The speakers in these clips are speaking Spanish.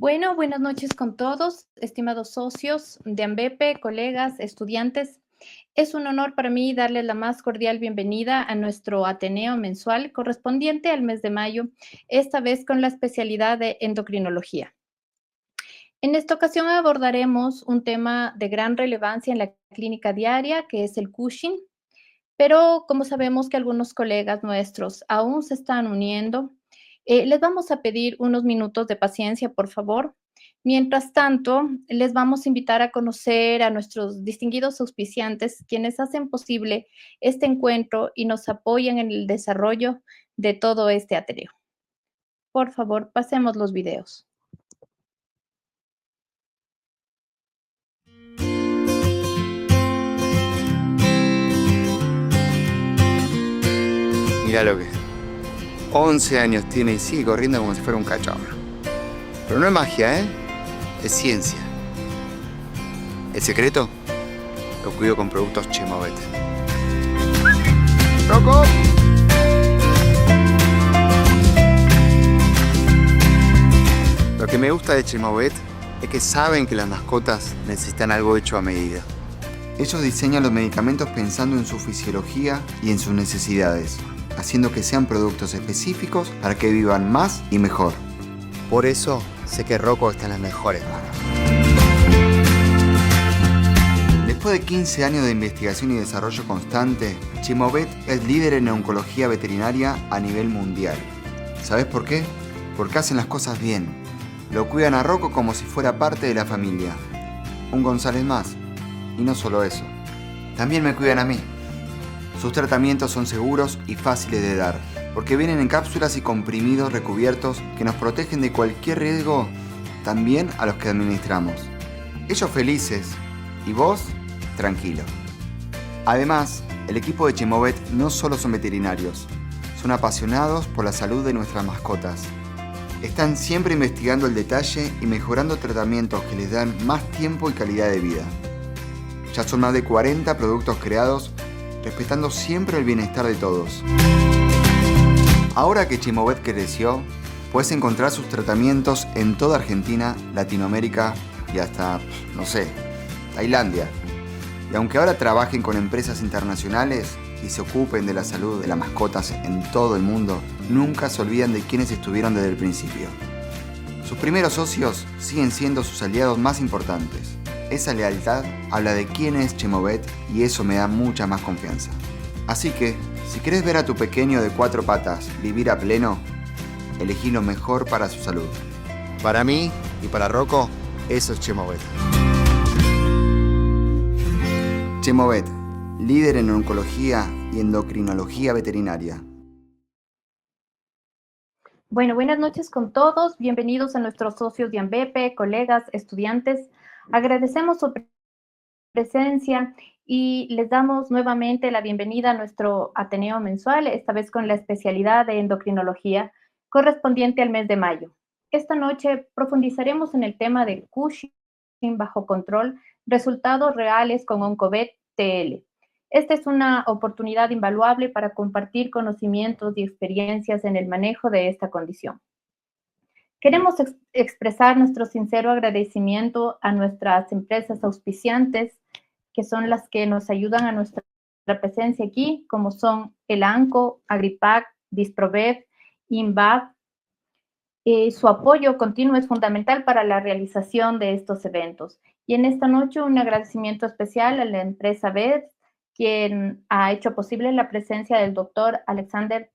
Bueno, buenas noches con todos, estimados socios de AMBEPE, colegas, estudiantes. Es un honor para mí darles la más cordial bienvenida a nuestro Ateneo mensual correspondiente al mes de mayo, esta vez con la especialidad de endocrinología. En esta ocasión abordaremos un tema de gran relevancia en la clínica diaria, que es el Cushing, pero como sabemos que algunos colegas nuestros aún se están uniendo, les vamos a pedir unos minutos de paciencia, por favor. Mientras tanto, les vamos a invitar a conocer a nuestros distinguidos auspiciantes, quienes hacen posible este encuentro y nos apoyan en el desarrollo de todo este ateneo. Por favor, pasemos los videos. Mirá lo que es. 11 años tiene y sigue corriendo como si fuera un cachorro. Pero no es magia, ¿eh? Es ciencia. El secreto lo cuido con productos Chemovet. ¡Rocco! Lo que me gusta de Chemovet es que saben que las mascotas necesitan algo hecho a medida. Ellos diseñan los medicamentos pensando en su fisiología y en sus necesidades, haciendo que sean productos específicos para que vivan más y mejor. Por eso sé que Rocco está en las mejores manos. Después de 15 años de investigación y desarrollo constante, Chemovet es líder en oncología veterinaria a nivel mundial. ¿Sabes por qué? Porque hacen las cosas bien. Lo cuidan a Rocco como si fuera parte de la familia. Un González más. Y no solo eso. También me cuidan a mí. Sus tratamientos son seguros y fáciles de dar, porque vienen en cápsulas y comprimidos recubiertos que nos protegen de cualquier riesgo, también a los que administramos. Ellos felices y vos tranquilo. Además, el equipo de Chemovet no solo son veterinarios, son apasionados por la salud de nuestras mascotas. Están siempre investigando el detalle y mejorando tratamientos que les dan más tiempo y calidad de vida. Ya son más de 40 productos creados respetando siempre el bienestar de todos. Ahora que Chemovet creció, puedes encontrar sus tratamientos en toda Argentina, Latinoamérica y hasta, no sé, Tailandia. Y aunque ahora trabajen con empresas internacionales y se ocupen de la salud de las mascotas en todo el mundo, nunca se olvidan de quienes estuvieron desde el principio. Sus primeros socios siguen siendo sus aliados más importantes. Esa lealtad habla de quién es Chemovet y eso me da mucha más confianza. Así que, si querés ver a tu pequeño de 4 patas vivir a pleno, elegí lo mejor para su salud. Para mí y para Rocco, eso es Chemovet. Chemovet, líder en oncología y endocrinología veterinaria. Bueno, buenas noches con todos. Bienvenidos a nuestros socios de AMBEPE, colegas, estudiantes. Agradecemos su presencia y les damos nuevamente la bienvenida a nuestro Ateneo mensual, esta vez con la especialidad de endocrinología correspondiente al mes de mayo. Esta noche profundizaremos en el tema de Cushing bajo control, resultados reales con Oncovet TL. Esta es una oportunidad invaluable para compartir conocimientos y experiencias en el manejo de esta condición. Queremos expresar nuestro sincero agradecimiento a nuestras empresas auspiciantes, que son las que nos ayudan a nuestra presencia aquí, como son el ANCO, Agripac, Disprovev, INVAV. Su apoyo continuo es fundamental para la realización de estos eventos. Y en esta noche un agradecimiento especial a la empresa BED, quien ha hecho posible la presencia del doctor Alexander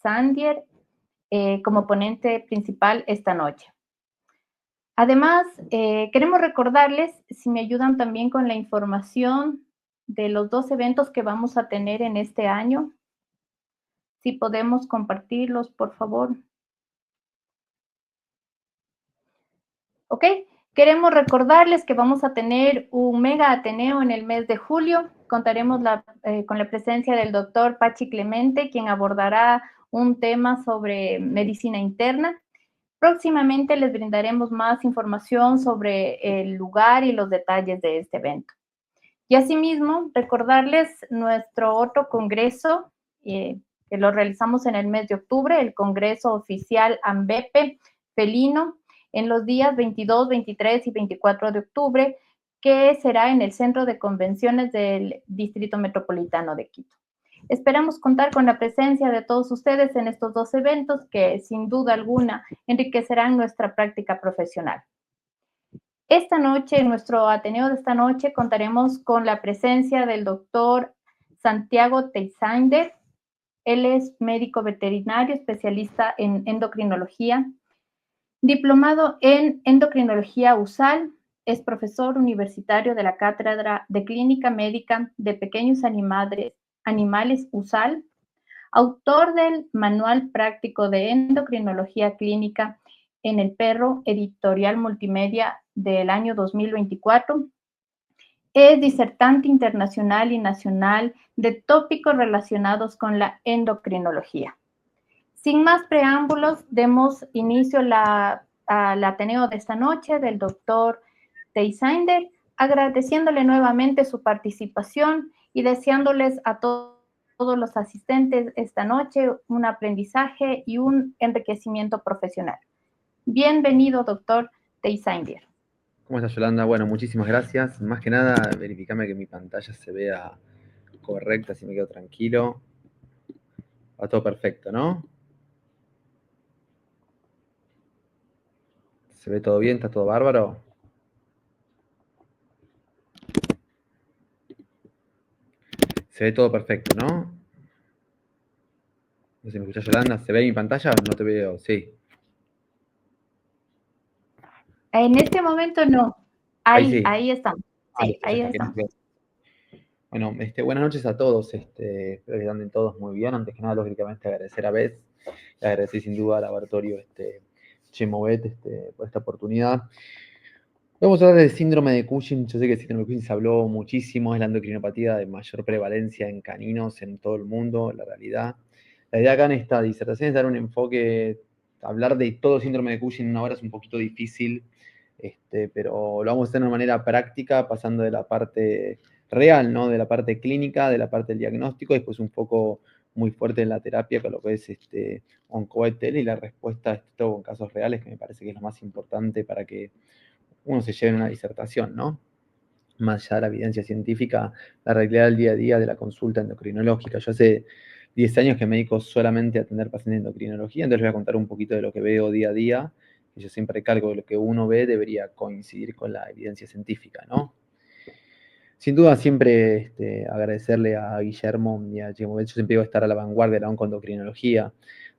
Sandier como ponente principal esta noche. Además, queremos recordarles, si me ayudan también con la información de los 2 eventos que vamos a tener en este año, si podemos compartirlos, por favor. ¿Ok? Queremos recordarles que vamos a tener un mega Ateneo en el mes de julio. Contaremos con la presencia del doctor Pachi Clemente, quien abordará un tema sobre medicina interna. Próximamente les brindaremos más información sobre el lugar y los detalles de este evento. Y asimismo, recordarles nuestro otro congreso, que lo realizamos en el mes de octubre, el Congreso Oficial AMBEPE Felino, en los días 22, 23 y 24 de octubre, que será en el Centro de Convenciones del Distrito Metropolitano de Quito. Esperamos contar con la presencia de todos ustedes en estos dos eventos que, sin duda alguna, enriquecerán nuestra práctica profesional. Esta noche, en nuestro Ateneo de esta noche, contaremos con la presencia del doctor Santiago Teisander. Él es médico veterinario, especialista en endocrinología, diplomado en endocrinología USAL, es profesor universitario de la Cátedra de Clínica Médica de Pequeños Animales USAL, autor del Manual Práctico de Endocrinología Clínica en el Perro, editorial multimedia del año 2024. Es disertante internacional y nacional de tópicos relacionados con la endocrinología. Sin más preámbulos, demos inicio al Ateneo de esta noche del doctor Teisander, agradeciéndole nuevamente su participación y deseándoles a todos los asistentes esta noche un aprendizaje y un enriquecimiento profesional. Bienvenido, doctor Teisander. ¿Cómo estás, Yolanda? Bueno, muchísimas gracias. Más que nada, verificame que mi pantalla se vea correcta, así me quedo tranquilo. Va todo perfecto, ¿no? ¿Se ve todo bien? ¿Está todo bárbaro? Se ve todo perfecto, ¿no? No sé si me escuchás, Yolanda. ¿Se ve mi pantalla? No te veo, sí. En este momento no. Ahí estamos. Sí, ahí estamos. Bueno, buenas noches a todos. Espero que anden todos muy bien. Antes que nada, lógicamente, agradecer a Beth. Y agradecer sin duda al laboratorio Chemovet por esta oportunidad. Vamos a hablar del síndrome de Cushing. Yo sé que el síndrome de Cushing se habló muchísimo, es la endocrinopatía de mayor prevalencia en caninos en todo el mundo, la realidad. La idea acá en esta disertación es dar un enfoque, hablar de todo el síndrome de Cushing en una hora es un poquito difícil, pero lo vamos a hacer de una manera práctica, pasando de la parte real, ¿no? De la parte clínica, de la parte del diagnóstico, y después un foco muy fuerte en la terapia, con lo que es oncoetel y la respuesta todo con casos reales, que me parece que es lo más importante para que uno se lleve en una disertación, ¿no? Más allá de la evidencia científica, la realidad del día a día de la consulta endocrinológica. Yo hace 10 años que me dedico solamente a atender pacientes de endocrinología, entonces les voy a contar un poquito de lo que veo día a día, y yo siempre recalco que lo que uno ve debería coincidir con la evidencia científica, ¿no? Sin duda, siempre agradecerle a Guillermo y a Chemovet. Yo siempre digo estar a la vanguardia de la oncoendocrinología,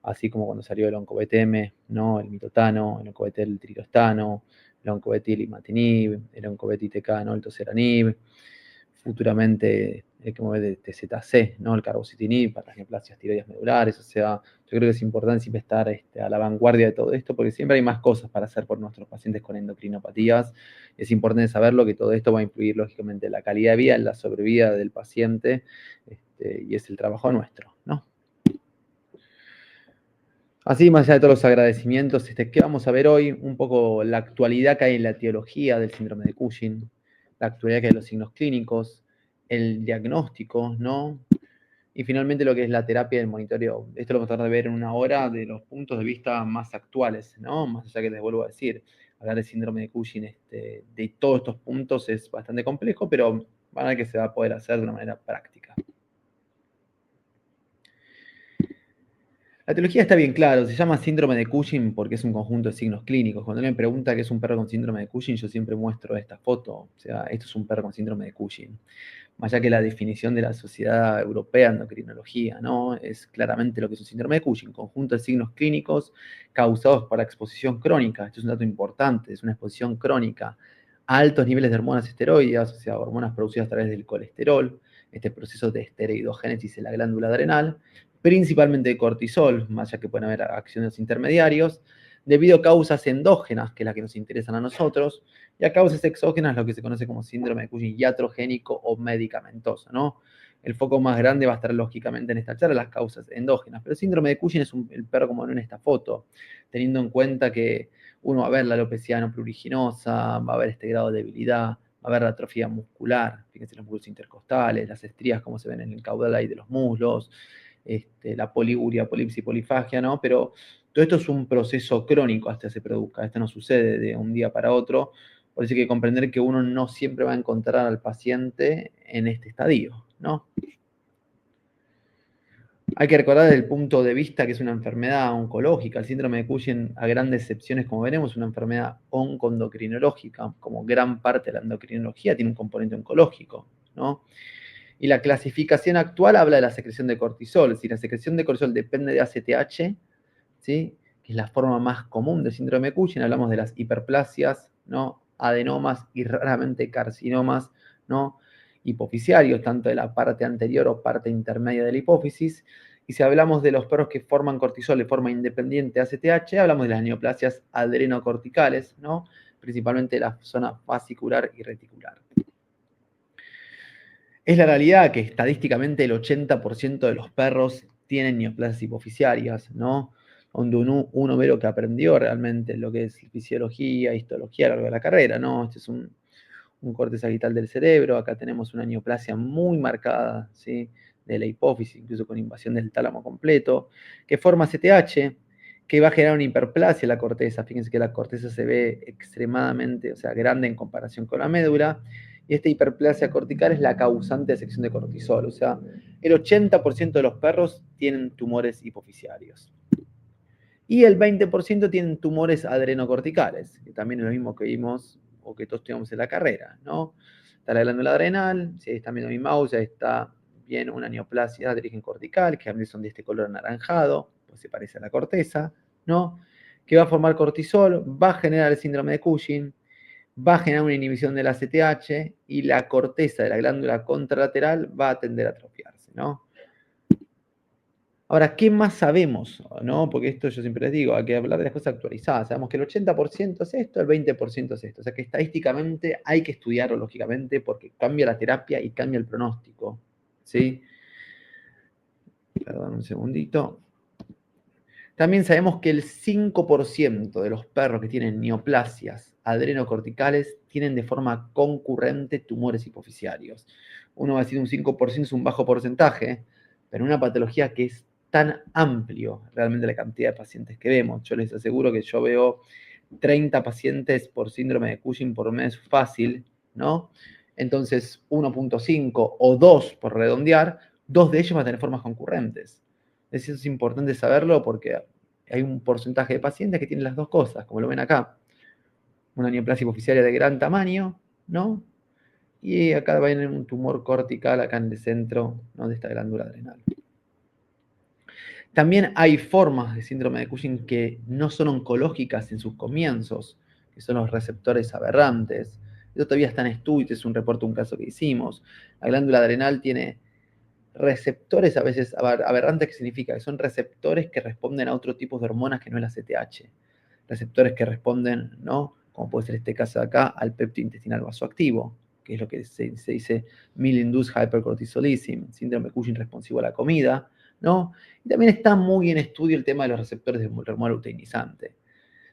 así como cuando salió el OncoBTM, ¿no? El mitotano, el oncobetel trirostano, el oncobetil imatinib, el oncobetil TK, ¿no? El toceranib, futuramente el que mueve de TZC, ¿no? El carbocitinib para las neoplasias tiroides medulares. O sea, yo creo que es importante siempre estar a la vanguardia de todo esto, porque siempre hay más cosas para hacer por nuestros pacientes con endocrinopatías. Es importante saberlo, que todo esto va a influir lógicamente en la calidad de vida, en la sobrevida del paciente, y es el trabajo nuestro, ¿no? Así, más allá de todos los agradecimientos, ¿qué vamos a ver hoy? Un poco la actualidad que hay en la etiología del síndrome de Cushing, la actualidad que hay en los signos clínicos, el diagnóstico, ¿no? Y finalmente lo que es la terapia y el monitoreo. Esto lo vamos a tratar de ver en una hora de los puntos de vista más actuales, ¿no? Más allá que les vuelvo a decir, hablar del síndrome de Cushing de todos estos puntos es bastante complejo, pero van a ver que se va a poder hacer de una manera práctica. La etiología está bien claro, se llama síndrome de Cushing porque es un conjunto de signos clínicos. Cuando alguien me pregunta qué es un perro con síndrome de Cushing, yo siempre muestro esta foto. O sea, esto es un perro con síndrome de Cushing. Más allá que la definición de la Sociedad Europea de Endocrinología, ¿no? Es claramente lo que es un síndrome de Cushing, conjunto de signos clínicos causados por la exposición crónica. Esto es un dato importante, es una exposición crónica a altos niveles de hormonas esteroideas, o sea, hormonas producidas a través del colesterol, este proceso de esteroidogénesis en la glándula adrenal, principalmente de cortisol, más allá que pueden haber acciones intermediarios, debido a causas endógenas, que es la que nos interesan a nosotros, y a causas exógenas, lo que se conoce como síndrome de Cushing iatrogénico o medicamentoso, ¿no? El foco más grande va a estar lógicamente en esta charla, las causas endógenas, pero el síndrome de Cushing es el perro como en esta foto, teniendo en cuenta que uno va a ver la alopecia no pruriginosa, va a ver este grado de debilidad, va a ver la atrofia muscular, fíjense los músculos intercostales, las estrías como se ven en el caudal ahí de los muslos, la poliguria, polipsia y polifagia, ¿no? Pero Todo esto es un proceso crónico hasta que se produzca. Esto no sucede de un día para otro. Por eso hay que comprender que uno no siempre va a encontrar al paciente en este estadio, ¿no? Hay que recordar desde el punto de vista que es una enfermedad oncológica. El síndrome de Cushing, a grandes excepciones, como veremos, es una enfermedad oncondocrinológica. Como gran parte de la endocrinología tiene un componente oncológico, ¿no? Y la clasificación actual habla de la secreción de cortisol. Si la secreción de cortisol depende de ACTH, ¿sí?, que es la forma más común del síndrome de Cushing, hablamos de las hiperplasias, ¿no?, adenomas y raramente carcinomas, ¿no?, hipofisiarios, tanto de la parte anterior o parte intermedia de la hipófisis. Y si hablamos de los perros que forman cortisol de forma independiente de ACTH, hablamos de las neoplasias adrenocorticales, ¿no?, principalmente de la zona fascicular y reticular. Es la realidad que estadísticamente el 80% de los perros tienen neoplasias hipofisiarias, ¿no? Donde uno ve lo que aprendió realmente, lo que es fisiología, histología a lo largo de la carrera, ¿no? Este es un corte sagital del cerebro, acá tenemos una neoplasia muy marcada, ¿sí?, de la hipófisis, incluso con invasión del tálamo completo, que forma CTH, que va a generar una hiperplasia en la corteza. Fíjense que la corteza se ve extremadamente, o sea, grande en comparación con la médula, y esta hiperplasia cortical es la causante de sección de cortisol. O sea, el 80% de los perros tienen tumores hipofisiarios. Y el 20% tienen tumores adrenocorticales, que también es lo mismo que vimos o que todos estudiamos en la carrera, ¿no? Está la glándula adrenal, si ahí están viendo mi mouse, ya está bien una neoplasia de origen cortical, que a veces son de este color anaranjado, pues se parece a la corteza, ¿no? Que va a formar cortisol, va a generar el síndrome de Cushing, va a generar una inhibición del ACTH y la corteza de la glándula contralateral va a tender a atrofiarse, ¿no? Ahora, ¿qué más sabemos? ¿No? Porque esto yo siempre les digo, hay que hablar de las cosas actualizadas. Sabemos que el 80% es esto, el 20% es esto. O sea que estadísticamente hay que estudiarlo, lógicamente, porque cambia la terapia y cambia el pronóstico, ¿sí? Perdón un segundito. También sabemos que el 5% de los perros que tienen neoplasias adrenocorticales tienen de forma concurrente tumores hipofisiarios. Uno va a decir un 5% es un bajo porcentaje, pero una patología que es tan amplio realmente la cantidad de pacientes que vemos. Yo les aseguro que yo veo 30 pacientes por síndrome de Cushing por mes fácil, ¿no? Entonces 1.5 o 2 por redondear, 2 de ellos van a tener formas concurrentes. Eso es importante saberlo porque hay un porcentaje de pacientes que tienen las dos cosas, como lo ven acá. Una neoplasia hipofisiaria de gran tamaño, ¿no? Y acá va a tener un tumor cortical acá en el centro, ¿no?, de esta glándula adrenal. También hay formas de síndrome de Cushing que no son oncológicas en sus comienzos, que son los receptores aberrantes. Esto todavía está en estudio, es un reporte, un caso que hicimos. La glándula adrenal tiene receptores a veces aberrantes, que significa que son receptores que responden a otro tipo de hormonas que no es la CTH. Receptores que responden, ¿no?, como puede ser este caso de acá, al péptido intestinal vasoactivo, que es lo que se dice meal-induced hypercortisolism, síndrome de Cushing responsivo a la comida, ¿no? Y también está muy en estudio el tema de los receptores de hormona luteinizante.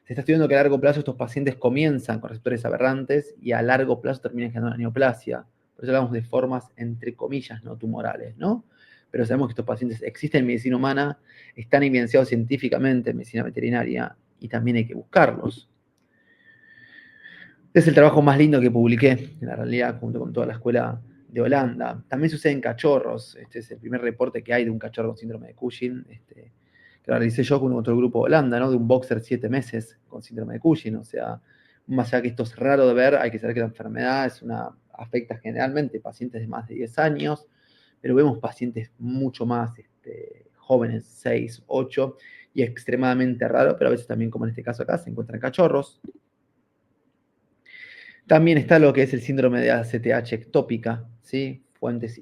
Se está estudiando que a largo plazo estos pacientes comienzan con receptores aberrantes y a largo plazo terminan generando una neoplasia. Por eso hablamos de formas, entre comillas, no tumorales, ¿no? Pero sabemos que estos pacientes existen en medicina humana, están evidenciados científicamente en medicina veterinaria y también hay que buscarlos. Este es el trabajo más lindo que publiqué, en la realidad, junto con toda la escuela de Holanda. También sucede en cachorros. Este es el primer reporte que hay de un cachorro con síndrome de Cushing, que lo realicé yo con otro grupo de Holanda, ¿no?, de un boxer 7 meses con síndrome de Cushing. O sea, más allá que esto es raro de ver, hay que saber que la enfermedad afecta generalmente pacientes de más de 10 años, pero vemos pacientes mucho más jóvenes, 6, 8, y extremadamente raro, pero a veces también, como en este caso acá, se encuentran cachorros. También está lo que es el síndrome de ACTH ectópica, ¿sí?, fuentes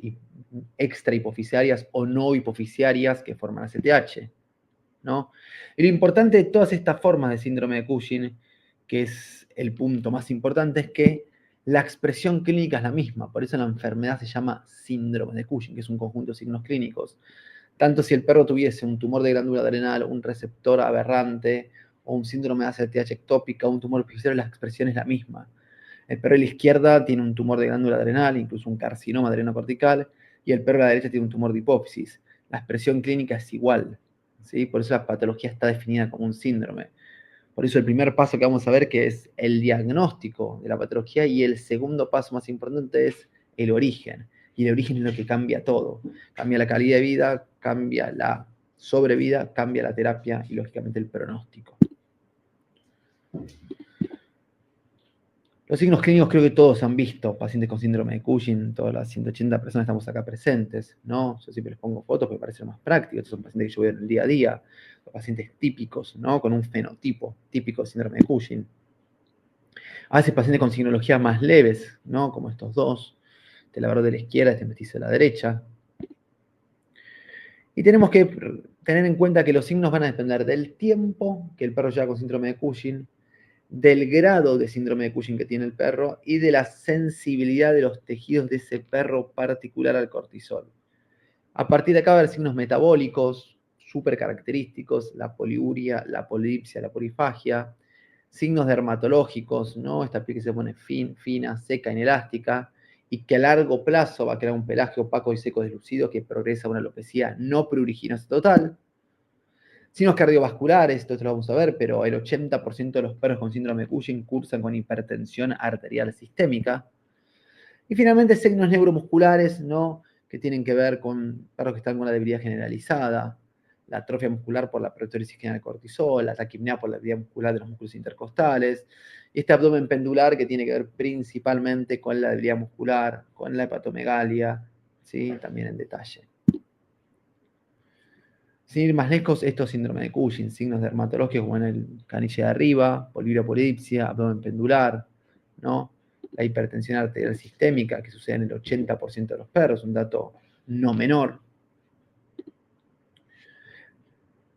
extra hipofisiarias o no hipofisiarias que forman ACTH, ¿no? Y lo importante de todas estas formas de síndrome de Cushing, que es el punto más importante, es que la expresión clínica es la misma. Por eso la enfermedad se llama síndrome de Cushing, que es un conjunto de signos clínicos. Tanto si el perro tuviese un tumor de glándula adrenal, un receptor aberrante, o un síndrome de ACTH ectópica, o un tumor hipofisiario, la expresión es la misma. El perro de la izquierda tiene un tumor de glándula adrenal, incluso un carcinoma adrenocortical, y el perro de la derecha tiene un tumor de hipófisis. La expresión clínica es igual, ¿sí? Por eso la patología está definida como un síndrome. Por eso el primer paso que vamos a ver que es el diagnóstico de la patología y el segundo paso más importante es el origen. Y el origen es lo que cambia todo. Cambia la calidad de vida, cambia la sobrevida, cambia la terapia y lógicamente el pronóstico. Los signos clínicos creo que todos han visto, pacientes con síndrome de Cushing, todas las 180 personas estamos acá presentes, ¿no? Yo siempre les pongo fotos porque parece más práctico, estos son pacientes que yo veo en el día a día, los pacientes típicos, ¿no? Con un fenotipo típico de síndrome de Cushing. A veces pacientes con signologías más leves, ¿no? Como estos dos, este labrador de la izquierda, este mestizo de la derecha. Y tenemos que tener en cuenta que los signos van a depender del tiempo que el perro lleva con síndrome de Cushing, del grado de síndrome de Cushing que tiene el perro y de la sensibilidad de los tejidos de ese perro particular al cortisol. A partir de acá va a haber signos metabólicos súper característicos, la poliuria, la polidipsia, la polifagia, signos dermatológicos, ¿no? Esta piel que se pone fina, seca, inelástica, y que a largo plazo va a crear un pelaje opaco y seco deslucido que progresa a una alopecia no pruriginosa total. Signos cardiovasculares, esto lo vamos a ver, pero el 80% de los perros con síndrome de Cushing cursan con hipertensión arterial sistémica. Y finalmente signos neuromusculares, ¿no? Que tienen que ver con perros que están con la debilidad generalizada, la atrofia muscular por la proteólisis general de cortisol, la taquipnea por la debilidad muscular de los músculos intercostales, y este abdomen pendular que tiene que ver principalmente con la debilidad muscular, con la hepatomegalia, ¿sí? También en detalle. Sin ir más lejos, estos síndromes de Cushing, signos dermatológicos como en el caniche de arriba, poliuria polidipsia, abdomen pendular, ¿no? La hipertensión arterial sistémica, que sucede en el 80% de los perros, un dato no menor.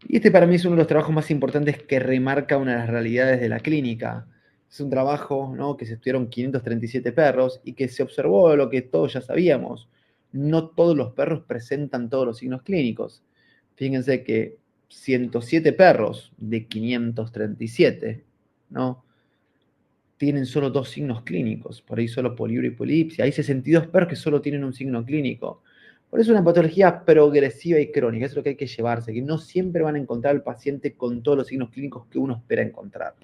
Y este para mí es uno de los trabajos más importantes que remarca una de las realidades de la clínica. Es un trabajo, ¿no? Que se estudiaron 537 perros y que se observó lo que todos ya sabíamos. No todos los perros presentan todos los signos clínicos. Fíjense que 107 perros de 537, ¿no? Tienen solo 2 signos clínicos, por ahí solo poliuria y polipsia. Hay 62 perros que solo tienen un signo clínico. Por eso es una patología progresiva y crónica, eso es lo que hay que llevarse, que no siempre van a encontrar al paciente con todos los signos clínicos que uno espera encontrar.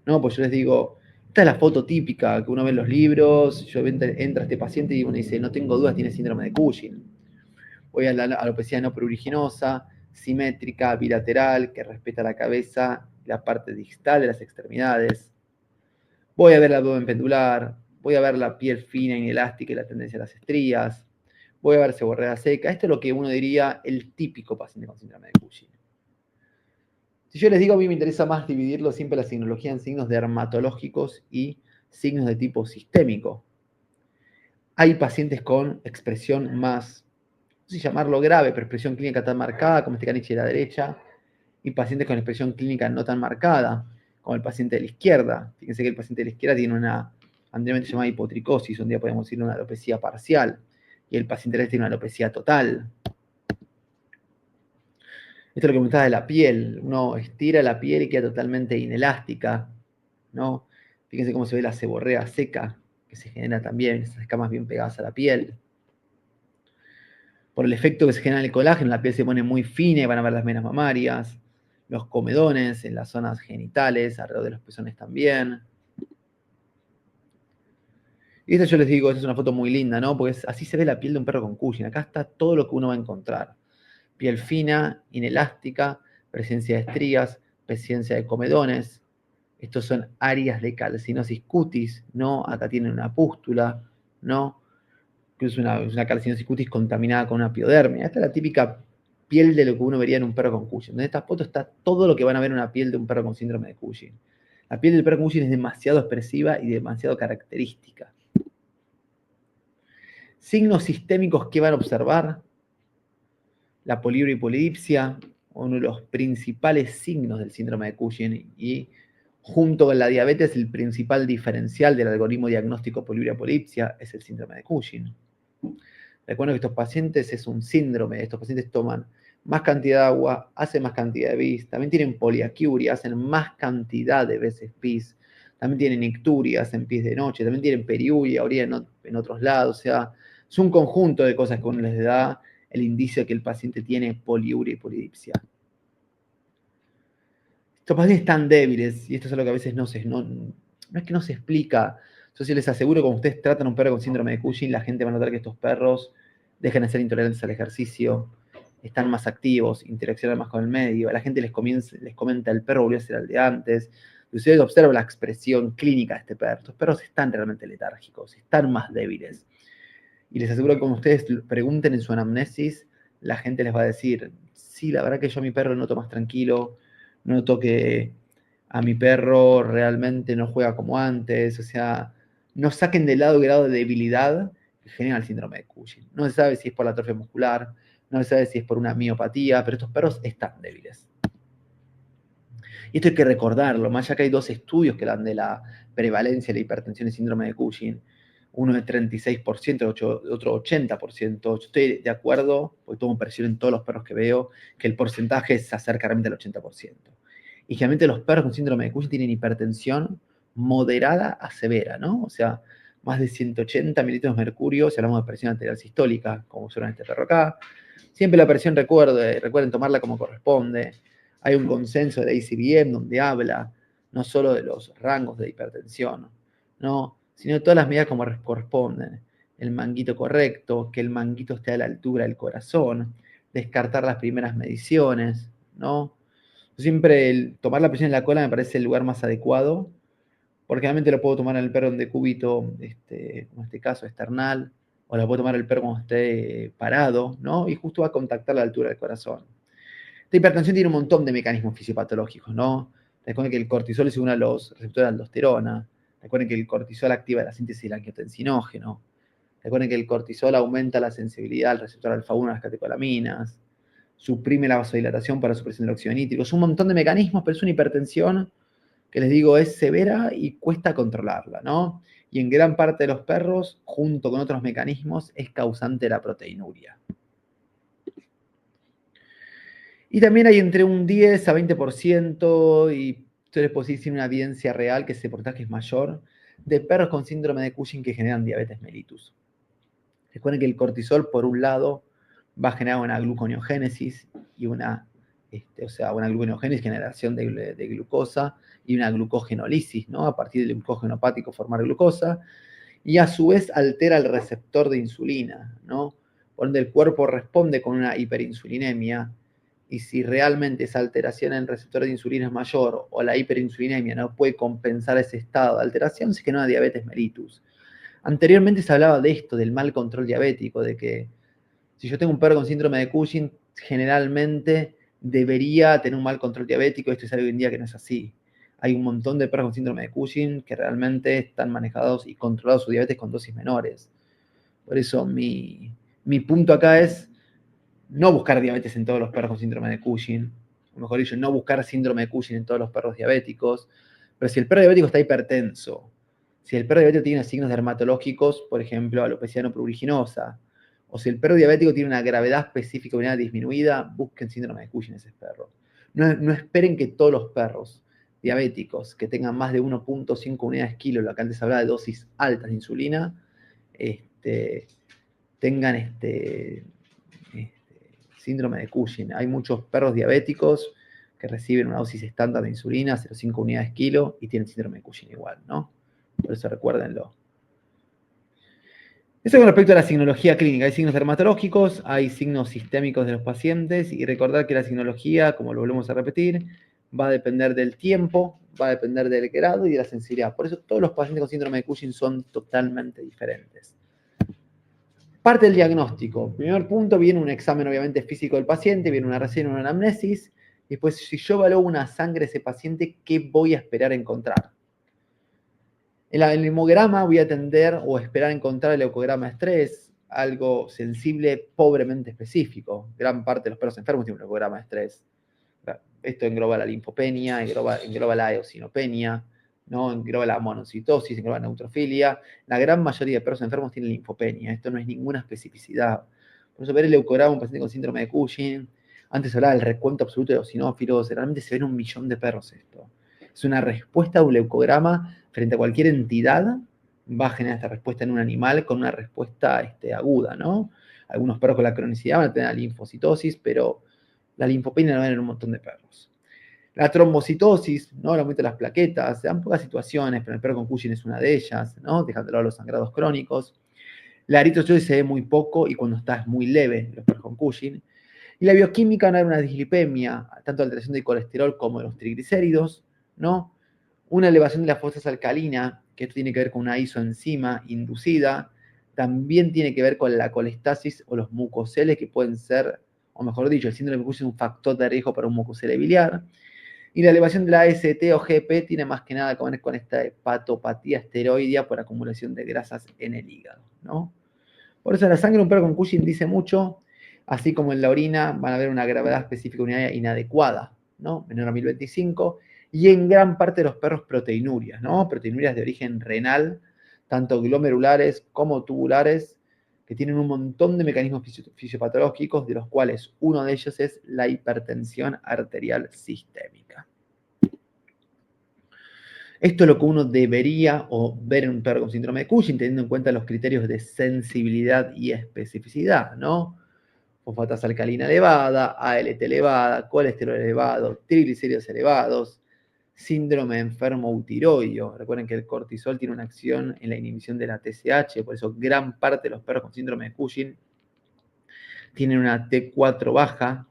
No, pues yo les digo, esta es la foto típica que uno ve en los libros, entra este paciente y uno dice, no tengo dudas, tiene síndrome de Cushing. Voy a la alopecia no pruriginosa, simétrica, bilateral, que respeta la cabeza, la parte distal de las extremidades. Voy a ver el abdomen pendular, voy a ver la piel fina, inelástica y la tendencia a las estrías. Voy a ver seborrea seca. Esto es lo que uno diría el típico paciente con síndrome de Cushing. Si yo les digo, a mí me interesa más dividirlo siempre la signología en signos dermatológicos y signos de tipo sistémico. Hay pacientes con expresión más, no sé si llamarlo grave, pero expresión clínica tan marcada, como este caniche de la derecha, y pacientes con expresión clínica no tan marcada, como el paciente de la izquierda. Fíjense que el paciente de la izquierda tiene una, anteriormente se llamaba hipotricosis, un día podemos decir una alopecia parcial, y el paciente de la derecha tiene una alopecia total. Esto es lo que me gustaba de la piel. Uno estira la piel y queda totalmente inelástica, ¿no? Fíjense cómo se ve la seborrea seca que se genera también, esas escamas bien pegadas a la piel. Por el efecto que se genera en el colágeno, la piel se pone muy fina y van a ver las venas mamarias, los comedones en las zonas genitales, alrededor de los pezones también. Y esto yo les digo, esta es una foto muy linda, ¿no? Porque así se ve la piel de un perro con Cushing. Acá está todo lo que uno va a encontrar. Piel fina, inelástica, presencia de estrías, presencia de comedones. Estos son áreas de calcinosis cutis, ¿no? Acá tienen una pústula, ¿no? Que es una calcinosis cutis contaminada con una piodermia. Esta es la típica piel de lo que uno vería en un perro con Cushing. En esta foto está todo lo que van a ver en una piel de un perro con síndrome de Cushing. La piel del perro con Cushing es demasiado expresiva y demasiado característica. Signos sistémicos que van a observar: la poliuria y polidipsia, uno de los principales signos del síndrome de Cushing, y junto con la diabetes, el principal diferencial del algoritmo diagnóstico poliuria polidipsia es el síndrome de Cushing. Recuerden que estos pacientes es un síndrome, estos pacientes toman más cantidad de agua, hacen más cantidad de pis, también tienen poliacuria, hacen más cantidad de veces pis, también tienen icturia, hacen pis de noche, también tienen periuria, orina en otros lados, o sea, es un conjunto de cosas que uno les da el indicio de que el paciente tiene poliuria y polidipsia. Estos pacientes están débiles, y esto es algo que a veces no es que no se explica. Yo sí les aseguro que cuando ustedes tratan a un perro con síndrome de Cushing, la gente va a notar que estos perros dejan de ser intolerantes al ejercicio, están más activos, interaccionan más con el medio, a la gente les comenta, el perro volvió a ser el de antes. Y ustedes observan la expresión clínica de este perro. Estos perros están realmente letárgicos, están más débiles. Y les aseguro que como ustedes pregunten en su anamnesis, la gente les va a decir, sí, la verdad que yo a mi perro lo noto más tranquilo, noto que a mi perro realmente no juega como antes, o sea, no saquen de lado el grado de debilidad que genera el síndrome de Cushing. No se sabe si es por la atrofia muscular, no se sabe si es por una miopatía, pero estos perros están débiles. Y esto hay que recordarlo, más allá que hay 2 estudios que dan de la prevalencia de la hipertensión y síndrome de Cushing, uno de 36%, otro 80%. Yo estoy de acuerdo, porque tomo presión en todos los perros que veo, que el porcentaje se acerca realmente al 80%. Y generalmente los perros con síndrome de Cushing tienen hipertensión moderada a severa, ¿no? O sea, más de 180 mililitros de mercurio, si hablamos de presión arterial sistólica, como suena este perro acá. Siempre la presión, recuerden tomarla como corresponde. Hay un consenso de ACBM donde habla no solo de los rangos de hipertensión, ¿no? Sino de todas las medidas como corresponden. El manguito correcto, que el manguito esté a la altura del corazón, descartar las primeras mediciones, ¿no? Siempre tomar la presión en la cola me parece el lugar más adecuado, porque realmente lo puedo tomar en el perro en decúbito, como en este caso esternal, o lo puedo tomar el perro cuando esté parado, ¿no? Y justo va a contactar la altura del corazón. La hipertensión tiene un montón de mecanismos fisiopatológicos, ¿no? Recuerden que el cortisol es uno de los receptores de aldosterona. Recuerden que el cortisol activa la síntesis del angiotensinógeno. Recuerden que el cortisol aumenta la sensibilidad al receptor alfa-1 a las catecolaminas. Suprime la vasodilatación para supresión del óxido nítrico. Es un montón de mecanismos, pero es una hipertensión que les digo es severa y cuesta controlarla, ¿no? Y en gran parte de los perros, junto con otros mecanismos, es causante de la proteinuria. Y también hay entre un 10 a 20%, y yo les puedo decir sin una evidencia real que ese porcentaje es mayor, de perros con síndrome de Cushing que generan diabetes mellitus. Recuerden que el cortisol, por un lado, va a generar una gluconeogénesis y una gluconeogénesis, generación de glucosa, y una glucogenólisis, ¿no? A partir del glucógeno hepático formar glucosa, y a su vez altera el receptor de insulina, ¿no? Por donde el cuerpo responde con una hiperinsulinemia, y si realmente esa alteración en el receptor de insulina es mayor o la hiperinsulinemia no puede compensar ese estado de alteración, se genera diabetes mellitus. Anteriormente se hablaba de esto, del mal control diabético, de que si yo tengo un perro con síndrome de Cushing, generalmente debería tener un mal control diabético. Esto es algo hoy en día que no es así. Hay un montón de perros con síndrome de Cushing que realmente están manejados y controlados su diabetes con dosis menores. Por eso mi punto acá es no buscar diabetes en todos los perros con síndrome de Cushing, o mejor dicho, no buscar síndrome de Cushing en todos los perros diabéticos, pero si el perro diabético está hipertenso, si el perro diabético tiene signos dermatológicos, por ejemplo, alopecia no pruriginosa, o si el perro diabético tiene una gravedad específica o una disminuida, busquen síndrome de Cushing en ese perro. No esperen que todos los perros diabéticos que tengan más de 1.5 unidades kilo, lo que antes hablaba de dosis altas de insulina, tengan síndrome de Cushing. Hay muchos perros diabéticos que reciben una dosis estándar de insulina, 0,5 unidades kilo, y tienen síndrome de Cushing igual, ¿no? Por eso recuérdenlo. Eso con respecto a la signología clínica. Hay signos dermatológicos, hay signos sistémicos de los pacientes, y recordar que la signología, como lo volvemos a repetir, va a depender del tiempo, va a depender del grado y de la sensibilidad. Por eso todos los pacientes con síndrome de Cushing son totalmente diferentes. Parte del diagnóstico. Primer punto, viene un examen obviamente físico del paciente, viene una reseña, una anamnesis. Después, si yo evalúo una sangre de ese paciente, ¿qué voy a esperar encontrar? En el hemograma voy a tender o esperar encontrar el leucograma de estrés, algo sensible, pobremente específico. Gran parte de los perros enfermos tienen un leucograma de estrés. Esto engloba la linfopenia, engloba la eosinopenia, ¿no? Engloba la monocitosis, engloba la neutrofilia. La gran mayoría de perros enfermos tienen linfopenia. Esto no es ninguna especificidad. Por eso ver el leucograma de un paciente con síndrome de Cushing, antes hablaba del recuento absoluto de eosinófilos, realmente se ven 1 millón de perros esto. Es una respuesta a un leucograma frente a cualquier entidad, va a generar esta respuesta en un animal con una respuesta aguda, ¿no? Algunos perros con la cronicidad van a tener la linfocitosis, pero la linfopenia la van a tener un montón de perros. La trombocitosis, ¿no? El aumento de las plaquetas, se dan pocas situaciones, pero el perro con Cushing es una de ellas, ¿no? Dejando de lado los sangrados crónicos. La eritrotrosis se ve muy poco y cuando está es muy leve, los perros con Cushing. Y la bioquímica van a haber una dislipemia, tanto alteración del colesterol como de los triglicéridos, ¿no? Una elevación de la fosfata alcalina, que esto tiene que ver con una isoenzima inducida, también tiene que ver con la colestasis o los mucoceles que pueden ser, o mejor dicho, el síndrome de Cushing es un factor de riesgo para un mucocele biliar. Y la elevación de la AST o GP tiene más que nada que ver con esta hepatopatía esteroidea por acumulación de grasas en el hígado, ¿no? Por eso en la sangre un perro con Cushing dice mucho, así como en la orina van a haber una gravedad específica unitaria inadecuada, ¿no? Menor a 1025, y en gran parte de los perros proteinurias, ¿no? Proteinurias de origen renal, tanto glomerulares como tubulares, que tienen un montón de mecanismos fisiopatológicos, de los cuales uno de ellos es la hipertensión arterial sistémica. Esto es lo que uno debería o ver en un perro con síndrome de Cushing, teniendo en cuenta los criterios de sensibilidad y especificidad, ¿no? Fosfatasa alcalina elevada, ALT elevada, colesterol elevado, triglicéridos elevados, síndrome enfermo utiroideo. Recuerden que el cortisol tiene una acción en la inhibición de la TSH, por eso gran parte de los perros con síndrome de Cushing tienen una T4 baja,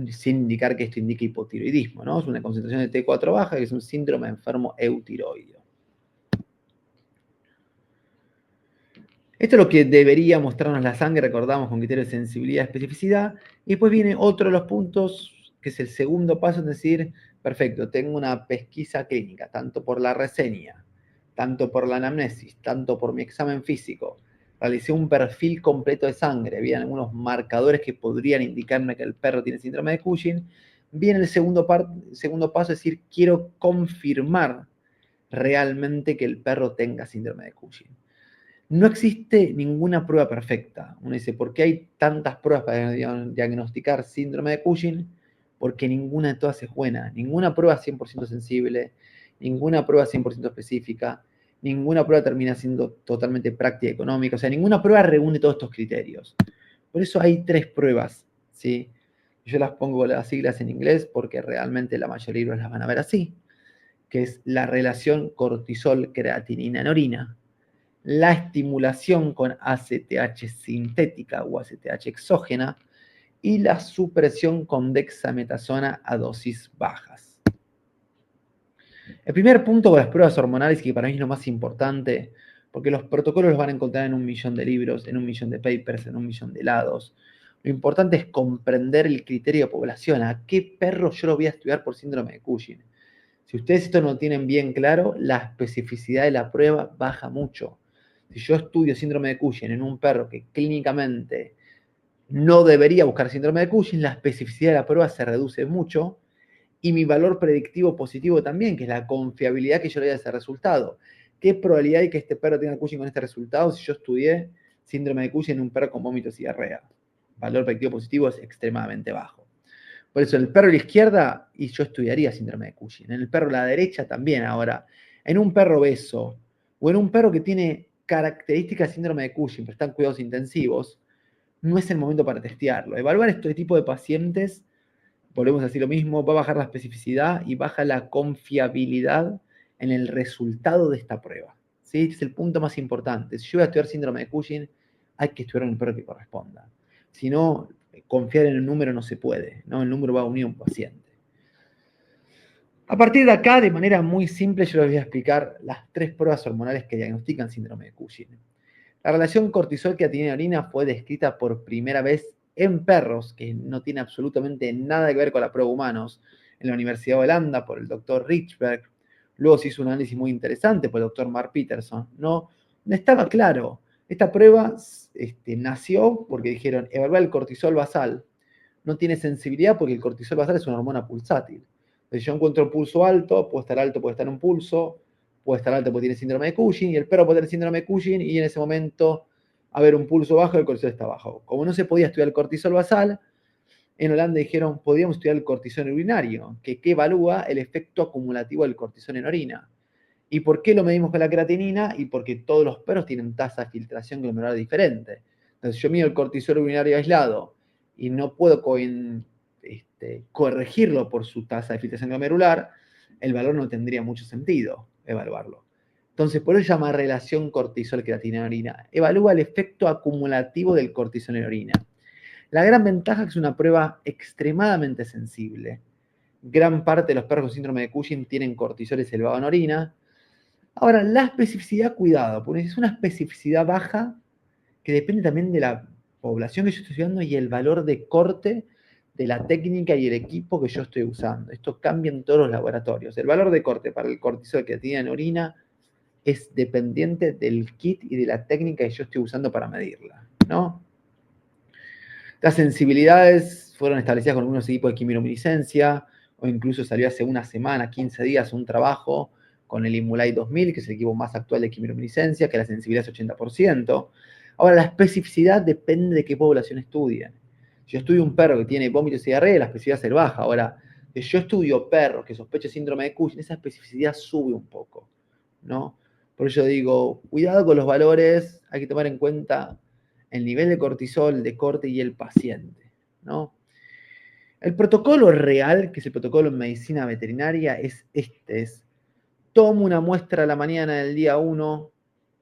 sin indicar que esto indique hipotiroidismo, ¿no? Es una concentración de T4 baja, que es un síndrome enfermo eutiroideo. Esto es lo que debería mostrarnos la sangre, recordamos, con criterios de sensibilidad y especificidad. Y después viene otro de los puntos, que es el segundo paso, es decir, perfecto, tengo una pesquisa clínica, tanto por la reseña, tanto por la anamnesis, tanto por mi examen físico. Realicé un perfil completo de sangre, había algunos marcadores que podrían indicarme que el perro tiene síndrome de Cushing. Viene el segundo paso, es decir, quiero confirmar realmente que el perro tenga síndrome de Cushing. No existe ninguna prueba perfecta. Uno dice, ¿por qué hay tantas pruebas para diagnosticar síndrome de Cushing? Porque ninguna de todas es buena. Ninguna prueba es 100% sensible, ninguna prueba es 100% específica, ninguna prueba termina siendo totalmente práctica y económica. O sea, ninguna prueba reúne todos estos criterios. Por eso hay 3 pruebas, ¿sí? Yo las pongo con las siglas en inglés porque realmente la mayoría de libros las van a ver así, que es la relación cortisol-creatinina en orina, la estimulación con ACTH sintética o ACTH exógena y la supresión con dexametasona a dosis bajas. El primer punto con las pruebas hormonales, que para mí es lo más importante, porque los protocolos los van a encontrar en 1.000.000 de libros, en 1.000.000 de papers, en 1.000.000 de lados. Lo importante es comprender el criterio de población, a qué perro yo lo voy a estudiar por síndrome de Cushing. Si ustedes esto no lo tienen bien claro, la especificidad de la prueba baja mucho. Si yo estudio síndrome de Cushing en un perro que clínicamente no debería buscar síndrome de Cushing, la especificidad de la prueba se reduce mucho y mi valor predictivo positivo también, que es la confiabilidad que yo le doy a ese resultado. ¿Qué probabilidad hay que este perro tenga Cushing con este resultado si yo estudié síndrome de Cushing en un perro con vómitos y diarrea? Valor predictivo positivo es extremadamente bajo. Por eso, en el perro de la izquierda, y yo estudiaría síndrome de Cushing. En el perro de la derecha también. Ahora, en un perro obeso o en un perro que tiene características de síndrome de Cushing, pero está en cuidados intensivos, no es el momento para testearlo. Evaluar este tipo de pacientes, volvemos a decir lo mismo, va a bajar la especificidad y baja la confiabilidad en el resultado de esta prueba. ¿Sí? Este es el punto más importante. Si yo voy a estudiar síndrome de Cushing, hay que estudiar en el perro que corresponda. Si no, confiar en el número no se puede, ¿no? El número va a unir a un paciente. A partir de acá, de manera muy simple, yo les voy a explicar las 3 pruebas hormonales que diagnostican síndrome de Cushing. La relación cortisol-creatinina fue descrita por primera vez en perros, que no tiene absolutamente nada que ver con la prueba humanos, en la Universidad de Holanda por el doctor Richberg. Luego se hizo un análisis muy interesante por el doctor Mark Peterson, ¿no? Estaba claro, esta prueba nació porque dijeron, evaluar el cortisol basal no tiene sensibilidad porque el cortisol basal es una hormona pulsátil. Si yo encuentro un pulso alto, puede estar en un pulso, puede estar alto porque tiene síndrome de Cushing, y el perro puede tener síndrome de Cushing, y en ese momento haber un pulso bajo y el cortisol está bajo. Como no se podía estudiar el cortisol basal, en Holanda dijeron, podíamos estudiar el cortisol urinario, que evalúa el efecto acumulativo del cortisol en orina. ¿Y por qué lo medimos con la creatinina? Y porque todos los perros tienen tasa de filtración glomerular diferente. Entonces, yo mido el cortisol urinario aislado y no puedo corregirlo por su tasa de filtración glomerular, el valor no tendría mucho sentido evaluarlo. Entonces, por eso se llama relación cortisol-creatina en orina. Evalúa el efecto acumulativo del cortisol en orina. La gran ventaja es que es una prueba extremadamente sensible. Gran parte de los perros con síndrome de Cushing tienen cortisoles elevados en orina. Ahora, la especificidad, cuidado, porque es una especificidad baja que depende también de la población que yo estoy estudiando y el valor de corte de la técnica y el equipo que yo estoy usando. Esto cambia en todos los laboratorios. El valor de corte para el cortisol que tiene en orina es dependiente del kit y de la técnica que yo estoy usando para medirla, ¿no? Las sensibilidades fueron establecidas con algunos equipos de quimiluminiscencia, o incluso salió hace una semana, 15 días, un trabajo con el Imulai 2000, que es el equipo más actual de quimiluminiscencia, que la sensibilidad es 80%. Ahora, la especificidad depende de qué población estudien. Si yo estudio un perro que tiene vómitos y diarrea, la especificidad va a ser baja. Ahora, si yo estudio perros que sospechan síndrome de Cushing, esa especificidad sube un poco, ¿no? Por eso digo, cuidado con los valores, hay que tomar en cuenta el nivel de cortisol, de corte y el paciente, ¿no? El protocolo real, que es el protocolo en medicina veterinaria, es tomo una muestra a la mañana del día 1,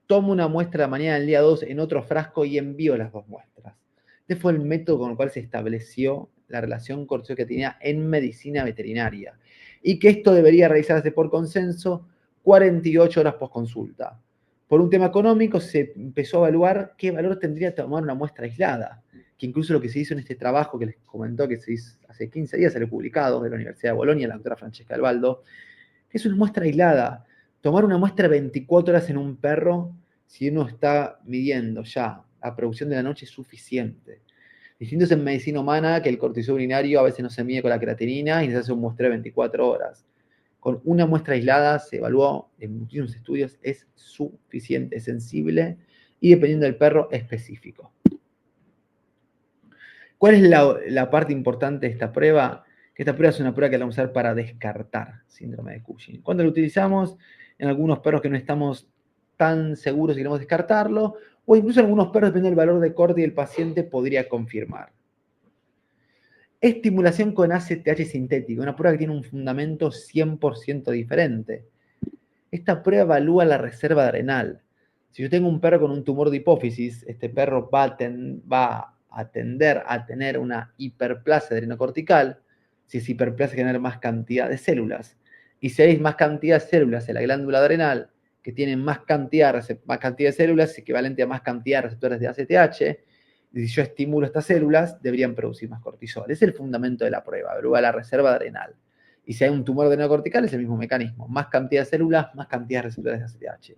tomo una muestra a la mañana del día 2 en otro frasco y envío las dos muestras. Este fue el método con el cual se estableció la relación cortisol-creatinina en medicina veterinaria. Y que esto debería realizarse por consenso 48 horas post consulta. Por un tema económico se empezó a evaluar qué valor tendría tomar una muestra aislada, que incluso lo que se hizo en este trabajo que les comentó que se hizo hace 15 días, salió publicado de la Universidad de Bolonia, la doctora Francesca Albaldo, que es una muestra aislada. Tomar una muestra 24 horas en un perro, si uno está midiendo ya la producción de la noche, es suficiente. Distinto es en medicina humana, que el cortisol urinario a veces no se mide con la creatinina y se hace un muestreo de 24 horas. Con una muestra aislada se evaluó en muchísimos estudios, es suficiente, es sensible y dependiendo del perro, específico. ¿Cuál es la parte importante de esta prueba? Que esta prueba es una prueba que la vamos a usar para descartar síndrome de Cushing. ¿Cuándo lo utilizamos? En algunos perros que no estamos tan seguros si queremos descartarlo, o incluso en algunos perros, depende del valor de corte y el paciente podría confirmar. Estimulación con ACTH sintético, una prueba que tiene un fundamento 100% diferente. Esta prueba evalúa la reserva adrenal. Si yo tengo un perro con un tumor de hipófisis, este perro va a tender a tener una hiperplasia adrenocortical. Si es hiperplasia, generar más cantidad de células. Y si hay más cantidad de células en la glándula adrenal, que tienen más cantidad de células, es equivalente a más cantidad de receptores de ACTH, y si yo estimulo estas células, deberían producir más cortisol. Ese es el fundamento de la prueba, evalúa la reserva adrenal. Y si hay un tumor adrenocortical, es el mismo mecanismo. Más cantidad de células, más cantidad de receptores de ACTH.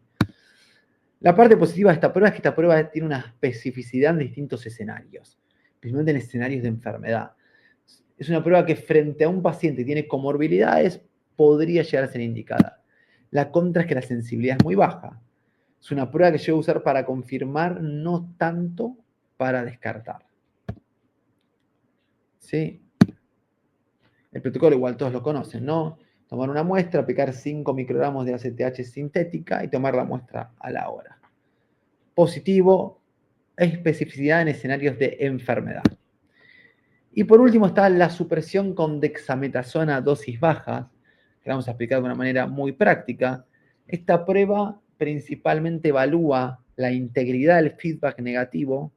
La parte positiva de esta prueba es que esta prueba tiene una especificidad en distintos escenarios, principalmente en escenarios de enfermedad. Es una prueba que frente a un paciente que tiene comorbilidades podría llegar a ser indicada. La contra es que la sensibilidad es muy baja. Es una prueba que yo voy a usar para confirmar, no tanto para descartar. ¿Sí? El protocolo igual todos lo conocen, ¿no? Tomar una muestra, aplicar 5 microgramos de ACTH sintética y tomar la muestra a la hora. Positivo, especificidad en escenarios de enfermedad. Y por último está la supresión con dexametasona a dosis bajas, que vamos a explicar de una manera muy práctica. Esta prueba principalmente evalúa la integridad del feedback negativo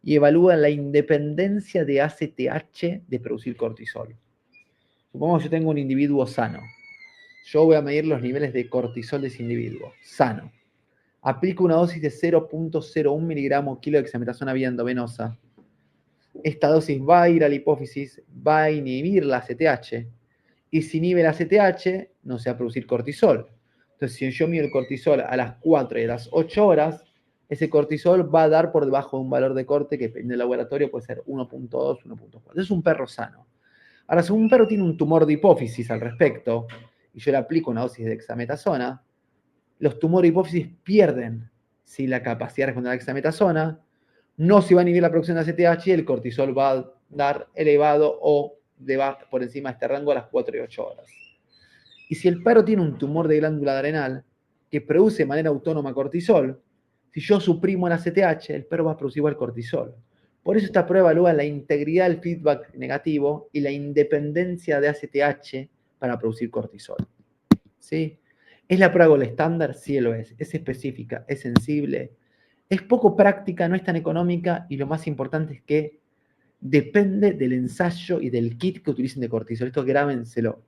y evalúa la independencia de ACTH de producir cortisol. Supongamos que yo tengo un individuo sano. Yo voy a medir los niveles de cortisol de ese individuo, sano. Aplico una dosis de 0.01 miligramos kilo de dexametasona vía endovenosa. Esta dosis va a ir a la hipófisis, va a inhibir la ACTH. Y si inhibe la ACTH, no se va a producir cortisol. Entonces, si yo mido el cortisol a las 4 y a las 8 horas, ese cortisol va a dar por debajo de un valor de corte que en el laboratorio puede ser 1.2, 1.4. Es un perro sano. Ahora, si un perro tiene un tumor de hipófisis al respecto, y yo le aplico una dosis de dexametasona, los tumores de hipófisis pierden la capacidad de responder a la dexametasona, no se va a inhibir la producción de ACTH y el cortisol va a dar elevado o por encima de este rango a las 4 y 8 horas. Y si el perro tiene un tumor de glándula adrenal que produce de manera autónoma cortisol, Si yo suprimo el ACTH, el perro va a producir igual cortisol. Por eso esta prueba evalúa la integridad del feedback negativo y la independencia de ACTH para producir cortisol. ¿Sí? ¿Es la prueba gold estándar? Sí lo es. Es específica, es sensible, es poco práctica, no es tan económica y lo más importante es que depende del ensayo y del kit que utilicen de cortisol. Esto grábenselo.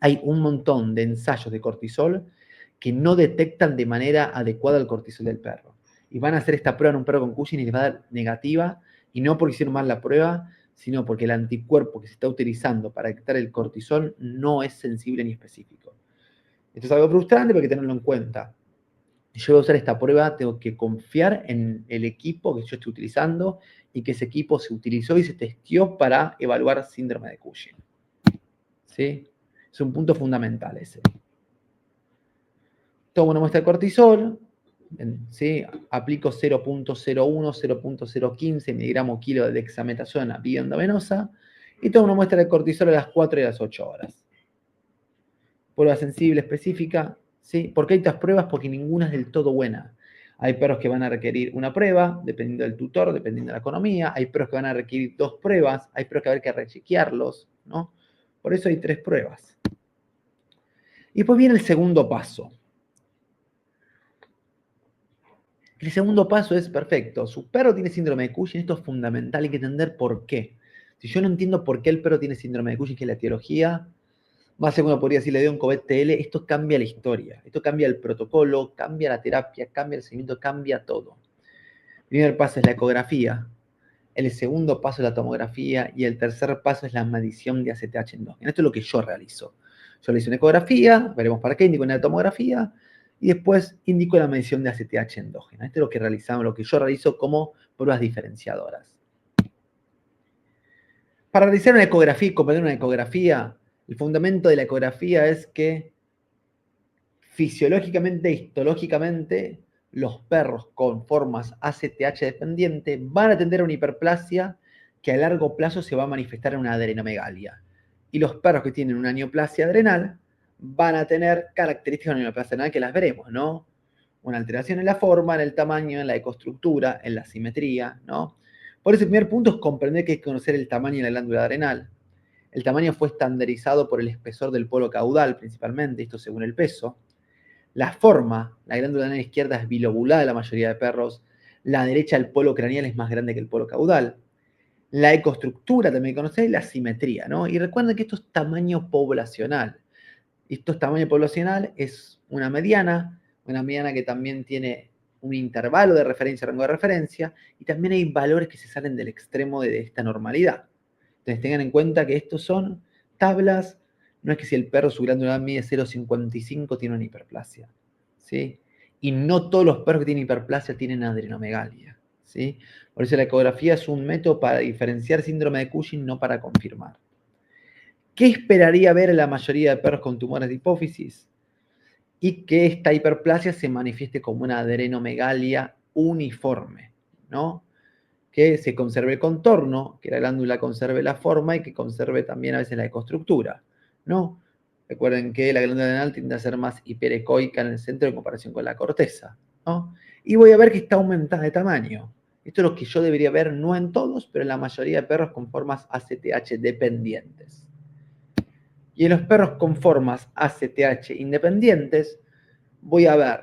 Hay un montón de ensayos de cortisol que no detectan de manera adecuada el cortisol del perro. Y van a hacer esta prueba en un perro con Cushing y les va a dar negativa, y no porque hicieron mal la prueba, sino porque el anticuerpo que se está utilizando para detectar el cortisol no es sensible ni específico. Esto es algo frustrante, pero hay que tenerlo en cuenta. Si yo voy a usar esta prueba, tengo que confiar en el equipo que yo estoy utilizando y que ese equipo se utilizó y se testeó para evaluar síndrome de Cushing. ¿Sí? Es un punto fundamental ese. Tomo una muestra de cortisol, ¿sí? Aplico 0.01, 0.015 miligramos kilo de dexametasona vía endovenosa y tomo una muestra de cortisol a las 4 y a las 8 horas. Prueba sensible, específica, ¿sí? ¿Por qué hay estas pruebas? Porque ninguna es del todo buena. Hay perros que van a requerir una prueba, dependiendo del tutor, dependiendo de la economía. Hay perros que van a requerir 2 pruebas. Hay perros que va a haber que rechequearlos, ¿no? Por eso hay 3 pruebas. Y después viene el segundo paso. El segundo paso es perfecto. Su perro tiene síndrome de Cushing. Esto es fundamental. Hay que entender por qué. Si yo no entiendo por qué el perro tiene síndrome de Cushing, que es la etiología, más según uno podría decir, le dio un COVID TL, esto cambia la historia, esto cambia el protocolo, cambia la terapia, cambia el seguimiento, cambia todo. El primer paso es la ecografía, el segundo paso es la tomografía y el tercer paso es la medición de ACTH endógeno. Esto es lo que yo realizo. Yo le hice una ecografía, veremos para qué, indico una tomografía y después indico la medición de ACTH endógeno. Esto es lo que realizamos, lo que yo realizo como pruebas diferenciadoras. Para realizar una ecografía y comprender una ecografía, el fundamento de la ecografía es que fisiológicamente e histológicamente los perros con formas ACTH dependiente van a tener una hiperplasia que a largo plazo se va a manifestar en una adrenomegalia. Y los perros que tienen una neoplasia adrenal van a tener características de una neoplasia adrenal que las veremos, ¿no? Una alteración en la forma, en el tamaño, en la ecoestructura, en la simetría, ¿no? Por eso el primer punto es comprender que hay que conocer el tamaño de la glándula adrenal. El tamaño fue estandarizado por el espesor del polo caudal principalmente, esto según el peso. La forma, la glándula adrenal izquierda es bilobulada en la mayoría de perros. La derecha, el polo craneal, es más grande que el polo caudal. La ecoestructura también conocéis, la simetría, ¿no? Y recuerden que esto es tamaño poblacional. Esto es tamaño poblacional, es una mediana que también tiene un intervalo de referencia, rango de referencia, y también hay valores que se salen del extremo de esta normalidad. Entonces tengan en cuenta que estos son tablas, no es que si el perro su glándula mide 0,55 tiene una hiperplasia, ¿sí? Y no todos los perros que tienen hiperplasia tienen adrenomegalia, ¿sí? Por eso la ecografía es un método para diferenciar síndrome de Cushing, no para confirmar. ¿Qué esperaría ver en la mayoría de perros con tumores de hipófisis? Y que esta hiperplasia se manifieste como una adrenomegalia uniforme, ¿no? Que se conserve el contorno, que la glándula conserve la forma y que conserve también a veces la ecoestructura, ¿no? Recuerden que la glándula adrenal tiende a ser más hiperecoica en el centro en comparación con la corteza, ¿no? Y voy a ver que está aumentada de tamaño. Esto es lo que yo debería ver, no en todos, pero en la mayoría de perros con formas ACTH dependientes. Y en los perros con formas ACTH independientes, voy a ver,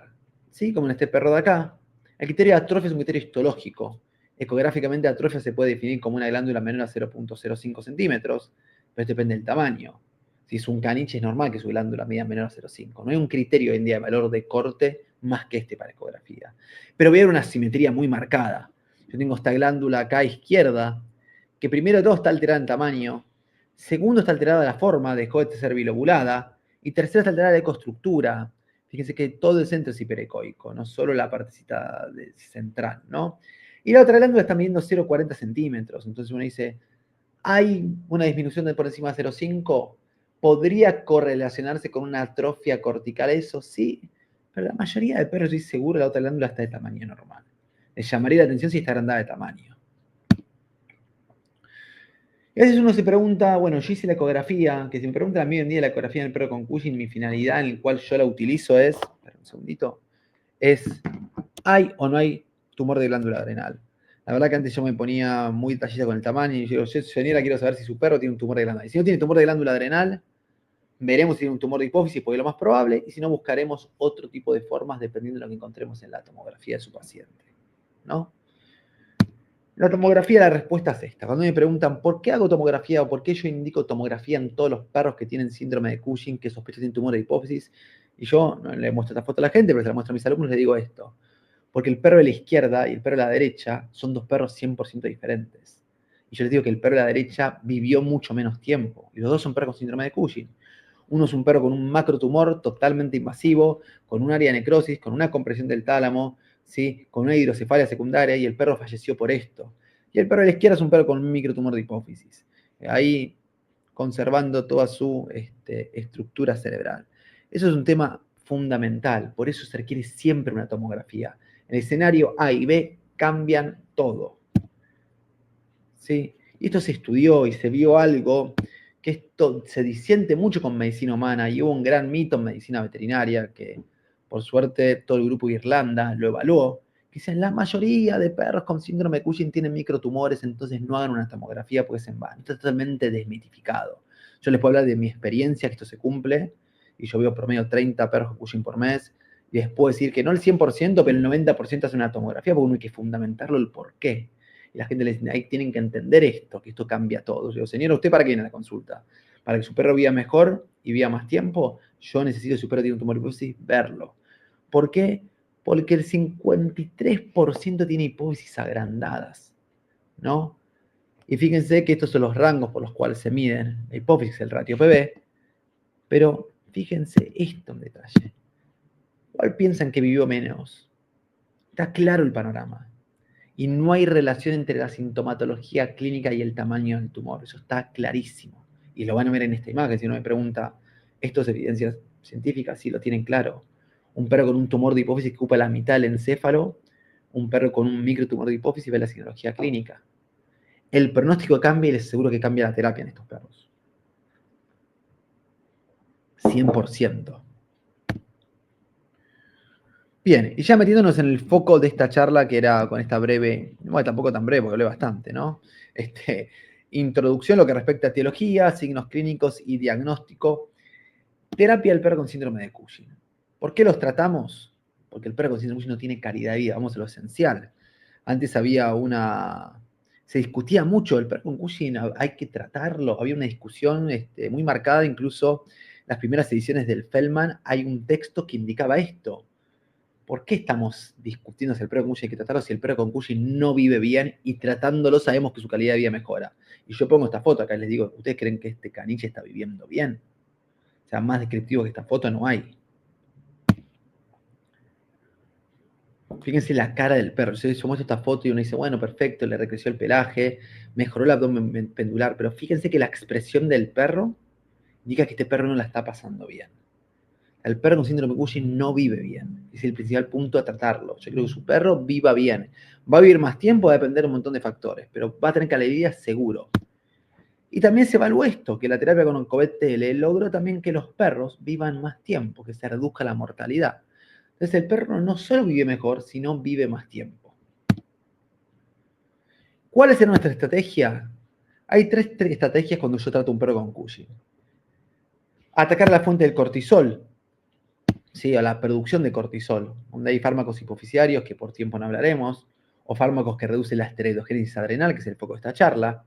¿sí? Como en este perro de acá, el criterio de atrofia es un criterio histológico. Ecográficamente, atrofia se puede definir como una glándula menor a 0.05 centímetros, pero esto depende del tamaño. Si es un caniche, es normal que su glándula mida menor a 0.5. No hay un criterio hoy en día de valor de corte más que este para ecografía. Pero voy a ver una simetría muy marcada. Yo tengo esta glándula acá a izquierda, que primero de todo está alterada en tamaño, segundo está alterada la forma, dejó de ser bilobulada, y tercero está alterada la ecoestructura. Fíjense que todo el centro es hiperecoico, no solo la partecita central, ¿no? Y la otra glándula está midiendo 0,40 centímetros. Entonces uno dice, ¿hay una disminución de por encima de 0,5? ¿Podría correlacionarse con una atrofia cortical? Eso sí, pero la mayoría de perros, estoy seguro, la otra glándula está de tamaño normal. Les llamaría la atención si está agrandada de tamaño. Y a veces uno se pregunta, bueno, yo hice la ecografía, que si me preguntan a mí hoy en día la ecografía en el perro con Cushing, mi finalidad en la cual yo la utilizo es, espera un segundito, es ¿Hay o no hay tumor de glándula adrenal? La verdad que antes yo me ponía muy detallista con el tamaño y yo digo, señora, quiero saber si su perro tiene un tumor de glándula. Y si no tiene tumor de glándula adrenal, veremos si tiene un tumor de hipófisis, porque es lo más probable, y si no, buscaremos otro tipo de formas dependiendo de lo que encontremos en la tomografía de su paciente, ¿no? La tomografía, la respuesta es esta. Cuando me preguntan por qué hago tomografía o por qué yo indico tomografía en todos los perros que tienen síndrome de Cushing, que sospechan de tumor de hipófisis, y yo no le muestro esta foto a la gente, pero se la muestro a mis alumnos, les digo esto. Porque el perro de la izquierda y el perro de la derecha son dos perros 100% diferentes. Y yo les digo que el perro de la derecha vivió mucho menos tiempo. Y los dos son perros con síndrome de Cushing. Uno es un perro con un macrotumor totalmente invasivo, con un área de necrosis, con una compresión del tálamo, ¿sí? Con una hidrocefalia secundaria, y el perro falleció por esto. Y el perro de la izquierda es un perro con un microtumor de hipófisis. Ahí conservando toda su estructura cerebral. Eso es un tema fundamental, por eso se requiere siempre una tomografía. En el escenario A y B cambian todo. ¿Sí? Y esto se estudió y se vio algo que esto se disiente mucho con medicina humana, y hubo un gran mito en medicina veterinaria que, por suerte, todo el grupo de Irlanda lo evaluó, que dicen, la mayoría de perros con síndrome de Cushing tienen microtumores, entonces no hagan una tomografía porque se van. Esto está totalmente desmitificado. Yo les puedo hablar de mi experiencia, que esto se cumple, y yo veo promedio 30 perros con Cushing por mes, y les puedo decir que no el 100%, pero el 90% hace una tomografía, porque uno hay que fundamentarlo el por qué. Y la gente le dice, ahí tienen que entender esto, que esto cambia todo. Yo digo, señora, ¿usted para qué viene a la consulta? Para que su perro viva mejor y viva más tiempo. Yo necesito, si su perro tiene un tumor de hipófisis, verlo. ¿Por qué? Porque el 53% tiene hipófisis agrandadas, ¿no? Y fíjense que estos son los rangos por los cuales se miden la hipófisis, el ratio PB, pero fíjense esto en detalle. ¿Cuál piensan que vivió menos? Está claro el panorama. Y no hay relación entre la sintomatología clínica y el tamaño del tumor. Eso está clarísimo. Y lo van a ver en esta imagen. Si uno me pregunta, ¿esto es evidencia científica? Sí, lo tienen claro. Un perro con un tumor de hipófisis que ocupa la mitad del encéfalo, un perro con un microtumor de hipófisis ve la sintomatología clínica. El pronóstico cambia y les aseguro que cambia la terapia en estos perros. 100%. Bien, y ya metiéndonos en el foco de esta charla, que era con esta breve, bueno, tampoco tan breve, porque hablé bastante, ¿no? Introducción, lo que respecta a etiología, signos clínicos y diagnóstico. Terapia del perro con síndrome de Cushing. ¿Por qué los tratamos? Porque el perro con síndrome de Cushing no tiene calidad de vida, vamos a lo esencial. Antes había se discutía mucho, el perro con Cushing hay que tratarlo, había una discusión muy marcada, incluso las primeras ediciones del Feldman, hay un texto que indicaba esto. ¿Por qué estamos discutiendo si el perro con Cushing hay que tratarlo si el perro con Cushing no vive bien y tratándolo sabemos que su calidad de vida mejora? Y yo pongo esta foto acá y les digo, ¿ustedes creen que este caniche está viviendo bien? O sea, más descriptivo que esta foto no hay. Fíjense la cara del perro. Yo muestro esta foto y uno dice, bueno, perfecto, le recreció el pelaje, mejoró el abdomen pendular, pero fíjense que la expresión del perro indica que este perro no la está pasando bien. El perro con síndrome de Cushing no vive bien. Es el principal punto a tratarlo. Yo creo que su perro viva bien. Va a vivir más tiempo, va a depender de un montón de factores, pero va a tener calidad de vida seguro. Y también se evaluó esto, que la terapia con Oncovec-TL logró también que los perros vivan más tiempo, que se reduzca la mortalidad. Entonces el perro no solo vive mejor, sino vive más tiempo. ¿Cuál es nuestra estrategia? Hay tres estrategias cuando yo trato a un perro con Cushing. Atacar la fuente del cortisol, ¿sí? A la producción de cortisol, donde hay fármacos hipofisiarios, que por tiempo no hablaremos, o fármacos que reducen la esteroidogénesis adrenal, que es el foco de esta charla.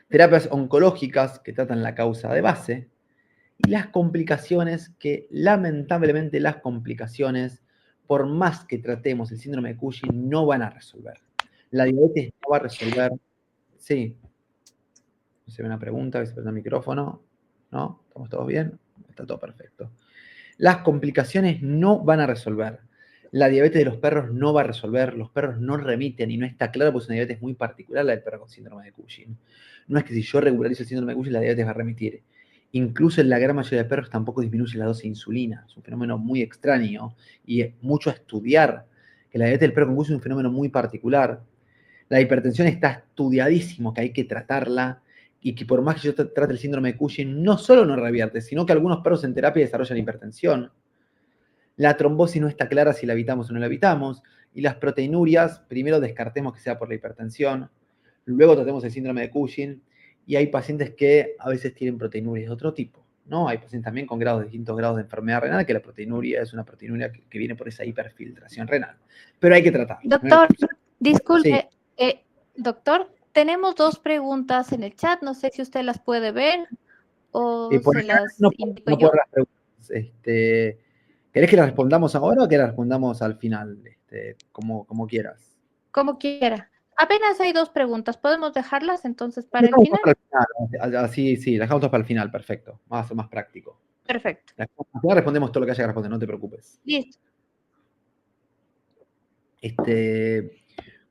Terapias oncológicas que tratan la causa de base, y las complicaciones que, lamentablemente, las complicaciones, por más que tratemos el síndrome de Cushing, no van a resolver. La diabetes no va a resolver. Sí. No sé, una pregunta, que se prende el micrófono. ¿No? ¿Estamos todos bien? Está todo perfecto. Las complicaciones no van a resolver. La diabetes de los perros no va a resolver. Los perros no remiten y no está claro porque es una diabetes muy particular la del perro con síndrome de Cushing. No es que si yo regularizo el síndrome de Cushing la diabetes va a remitir. Incluso en la gran mayoría de perros tampoco disminuye la dosis de insulina. Es un fenómeno muy extraño y mucho a estudiar. Que la diabetes del perro con Cushing es un fenómeno muy particular. La hipertensión está estudiadísimo que hay que tratarla y que por más que yo trate el síndrome de Cushing, no solo no revierte, sino que algunos perros en terapia desarrollan hipertensión. La trombosis no está clara si la evitamos o no la evitamos. Y las proteinurias, primero descartemos que sea por la hipertensión, luego tratemos el síndrome de Cushing, y hay pacientes que a veces tienen proteinurias de otro tipo, ¿no? Hay pacientes también con distintos grados de enfermedad renal, que la proteinuria es una proteinuria que viene por esa hiperfiltración renal. Pero hay que tratarla. Doctor, Sí. disculpe, doctor, tenemos 2 preguntas en el chat, no sé si usted las puede ver o Por se acá las no, indico no puedo yo. las preguntas. ¿Querés que las respondamos ahora o que las respondamos al final? Como quieras. Como quiera. Apenas hay 2 preguntas, ¿podemos dejarlas entonces para el Dejamos final? para el final. Así, sí, las dejamos para el final, perfecto. Va a ser más práctico. Perfecto. Al final respondemos todo lo que haya que responder, no te preocupes. Listo.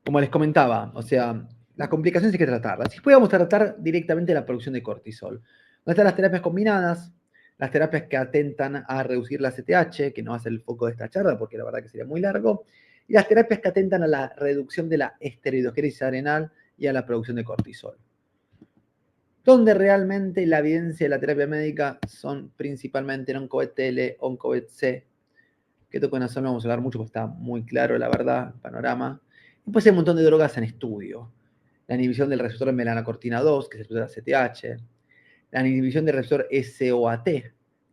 Como les comentaba, o sea, las complicaciones hay que tratarlas. Después vamos a tratar directamente la producción de cortisol. ¿Dónde están las terapias combinadas? Las terapias que atentan a reducir la CTH, que no va a ser el foco de esta charla porque la verdad que sería muy largo, y las terapias que atentan a la reducción de la esteroidogénesis adrenal y a la producción de cortisol. Donde realmente la evidencia de la terapia médica son principalmente en ONCOVET-T, ONCOVET-C, que toconazol no vamos a hablar mucho porque está muy claro, la verdad, el panorama. Después hay un montón de drogas en estudio. La inhibición del receptor en melanocortina 2, que es el receptor CTH. La inhibición del receptor SOAT,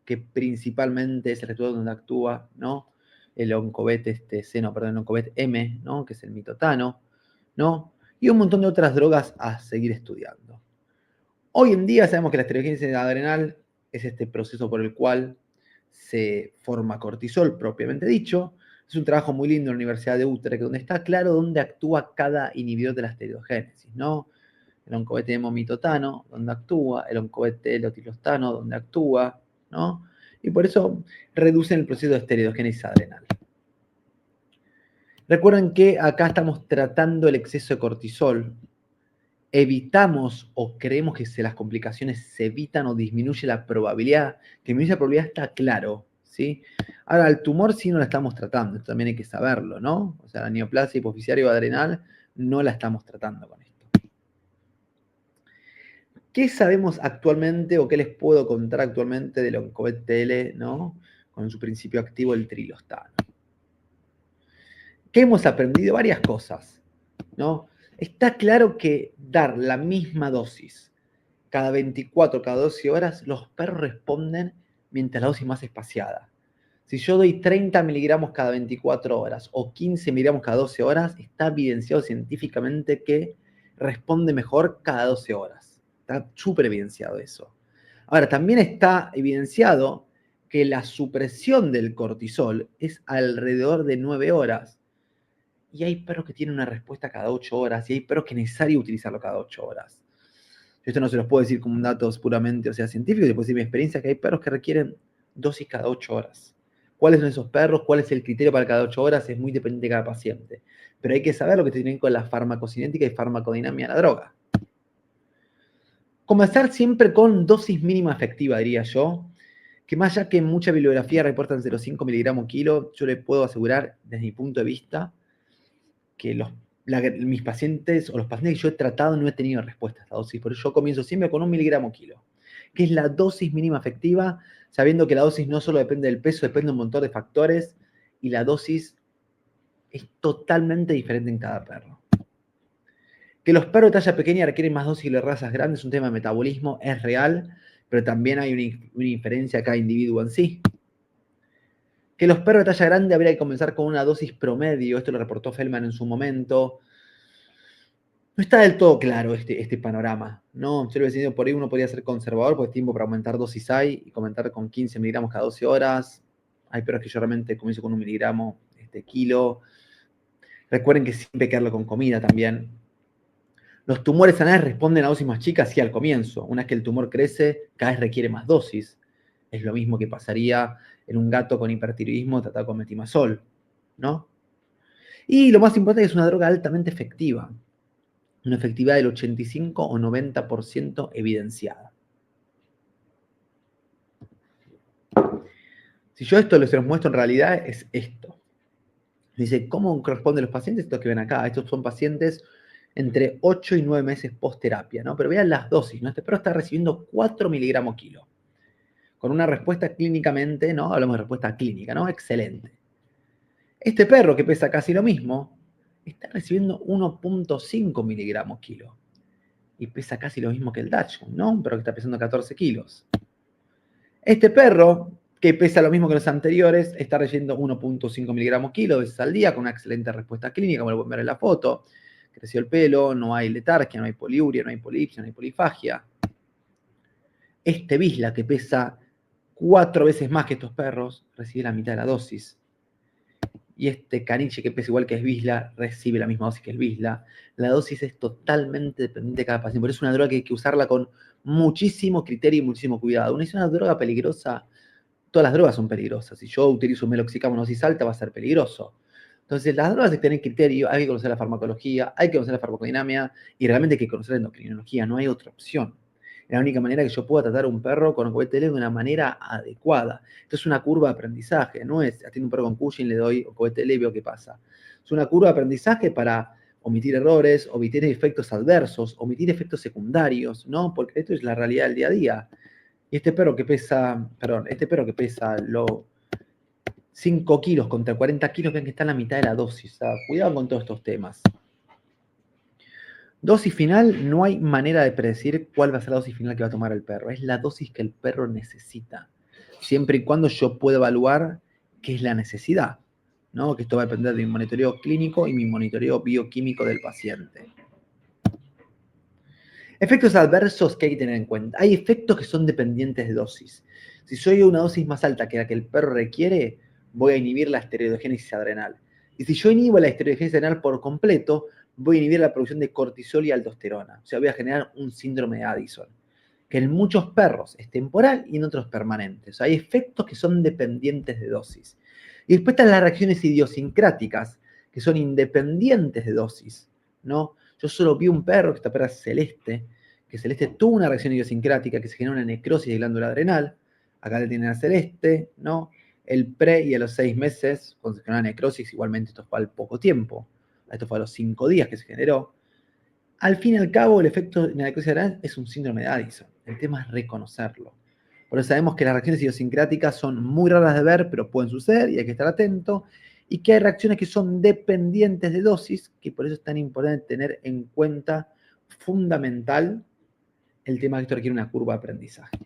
que principalmente es el receptor donde actúa, ¿no? El oncovet el oncovet M, ¿no? Que es el mitotano, ¿no? Y un montón de otras drogas a seguir estudiando. Hoy en día sabemos que la esteroidogénesis adrenal es este proceso por el cual se forma cortisol, propiamente dicho. Es un trabajo muy lindo en la Universidad de Utrecht, donde está claro dónde actúa cada inhibidor de la esteroidogénesis, ¿no? El oncovet hemomitotano, donde actúa, el oncovet leotilostano, donde actúa, ¿no? Y por eso reducen el proceso de esteroidogénesis adrenal. Recuerden que acá estamos tratando el exceso de cortisol. Evitamos o creemos que las complicaciones se evitan o disminuye la probabilidad, que disminuye la probabilidad está claro, ¿sí? Ahora, el tumor sí no la estamos tratando, esto también hay que saberlo, ¿no? O sea, la neoplasia hipoficiario adrenal no la estamos tratando con esto. ¿Qué sabemos actualmente o qué les puedo contar actualmente del oncovet TL, ¿no? Con su principio activo, el trilostano. ¿Qué hemos aprendido? Varias cosas, ¿no? Está claro que dar la misma dosis cada 24, cada 12 horas, los perros responden mientras la dosis más espaciada. Si yo doy 30 miligramos cada 24 horas o 15 miligramos cada 12 horas, está evidenciado científicamente que responde mejor cada 12 horas. Está súper evidenciado eso. Ahora, también está evidenciado que la supresión del cortisol es alrededor de 9 horas. Y hay perros que tienen una respuesta cada 8 horas y hay perros que es necesario utilizarlo cada 8 horas. Esto no se los puedo decir como datos puramente, o sea, científicos, les puedo decir mi experiencia, que hay perros que requieren dosis cada 8 horas. ¿Cuáles son esos perros? ¿Cuál es el criterio para cada 8 horas? Es muy dependiente de cada paciente. Pero hay que saber lo que tiene con la farmacocinética y farmacodinámica de la droga. Comenzar siempre con dosis mínima efectiva, diría yo, que más allá que mucha bibliografía reportan 0,5 miligramos kilo, yo le puedo asegurar, desde mi punto de vista, que mis pacientes o los pacientes que yo he tratado no he tenido respuesta a esta dosis. Por eso yo comienzo siempre con 1 miligramo kilo, que es la dosis mínima efectiva, sabiendo que la dosis no solo depende del peso, depende de un montón de factores y la dosis es totalmente diferente en cada perro. Que los perros de talla pequeña requieren más dosis que las razas grandes es un tema de metabolismo, es real, pero también hay una inferencia a cada individuo en sí. Que los perros de talla grande habría que comenzar con una dosis promedio, esto lo reportó Feldman en su momento. No está del todo claro este panorama, ¿no? Yo lo he decidido por ahí uno podría ser conservador, porque tiempo para aumentar dosis hay, y comentar con 15 miligramos cada 12 horas. Hay perros que yo realmente comienzo con 1 miligramo kilo. Recuerden que siempre hay que darlo con comida también. Los tumores anales responden a dosis más chicas, sí, al comienzo. Una vez que el tumor crece, cada vez requiere más dosis. Es lo mismo que pasaría en un gato con hipertiroidismo tratado con metimazol, ¿no? Y lo más importante es que es una droga altamente efectiva. Una efectividad del 85 o 90% evidenciada. Si yo esto se los muestro en realidad, es esto. Dice, ¿cómo corresponden los pacientes? Estos que ven acá, estos son pacientes entre 8 y 9 meses post terapia, ¿no? Pero vean las dosis, ¿no? Este perro está recibiendo 4 miligramos kilo. con una respuesta clínicamente, ¿no? Hablamos de respuesta clínica, ¿no? Excelente. Este perro, que pesa casi lo mismo, está recibiendo 1.5 miligramos kilo. Y pesa casi lo mismo que el Dachshund, ¿no? Un perro que está pesando 14 kilos. Este perro, que pesa lo mismo que los anteriores, está recibiendo 1.5 miligramos kilo veces al día, con una excelente respuesta clínica, como lo pueden ver en la foto. Creció el pelo, no hay letargia, no hay poliuria, no hay polipsia, no hay polifagia. Este bisla, que pesa 4 veces más que estos perros, recibe la mitad de la dosis. Y este caniche, que pesa igual que el bisla, recibe la misma dosis que el bisla. La dosis es totalmente dependiente de cada paciente. Por eso es una droga que hay que usarla con muchísimo criterio y muchísimo cuidado. Una es una droga peligrosa. Todas las drogas son peligrosas. Si yo utilizo un meloxicam a dosis alta, va a ser peligroso. Entonces, las drogas hay que tener criterio, hay que conocer la farmacología, hay que conocer la farmacodinamia y realmente hay que conocer la endocrinología. No hay otra opción. Es la única manera que yo pueda tratar a un perro con OCBT de una manera adecuada. Esto es una curva de aprendizaje, no es atiendo un perro con Cushing, le doy OCBT y veo qué pasa. Es una curva de aprendizaje para omitir errores, omitir efectos adversos, omitir efectos secundarios, ¿no? Porque esto es la realidad del día a día. Y este perro que pesa 5 kilos contra 40 kilos, ven que está en la mitad de la dosis. O sea, cuidado con todos estos temas. Dosis final, no hay manera de predecir cuál va a ser la dosis final que va a tomar el perro. Es la dosis que el perro necesita. Siempre y cuando yo pueda evaluar qué es la necesidad, ¿no? Que esto va a depender de mi monitoreo clínico y mi monitoreo bioquímico del paciente. Efectos adversos que hay que tener en cuenta. Hay efectos que son dependientes de dosis. Si soy a una dosis más alta que la que el perro requiere, voy a inhibir la esteroidogénesis adrenal. Y si yo inhibo la esteroidogénesis adrenal por completo, voy a inhibir la producción de cortisol y aldosterona. O sea, voy a generar un síndrome de Addison, que en muchos perros es temporal y en otros permanente. O sea, hay efectos que son dependientes de dosis. Y después están las reacciones idiosincráticas, que son independientes de dosis, ¿no? Yo solo vi un perro, que esta perra es Celeste, que Celeste tuvo una reacción idiosincrática que se generó una necrosis de glándula adrenal. Acá le tienen a Celeste, ¿no? El pre y a los 6 meses, cuando se generó una necrosis, igualmente esto fue al poco tiempo. Esto fue a los 5 días que se generó. Al fin y al cabo, el efecto de la necrosis adrenal es un síndrome de Addison. El tema es reconocerlo. Por eso sabemos que las reacciones idiosincráticas son muy raras de ver, pero pueden suceder y hay que estar atento. Y que hay reacciones que son dependientes de dosis, que por eso es tan importante tener en cuenta, fundamental, el tema que esto requiere una curva de aprendizaje.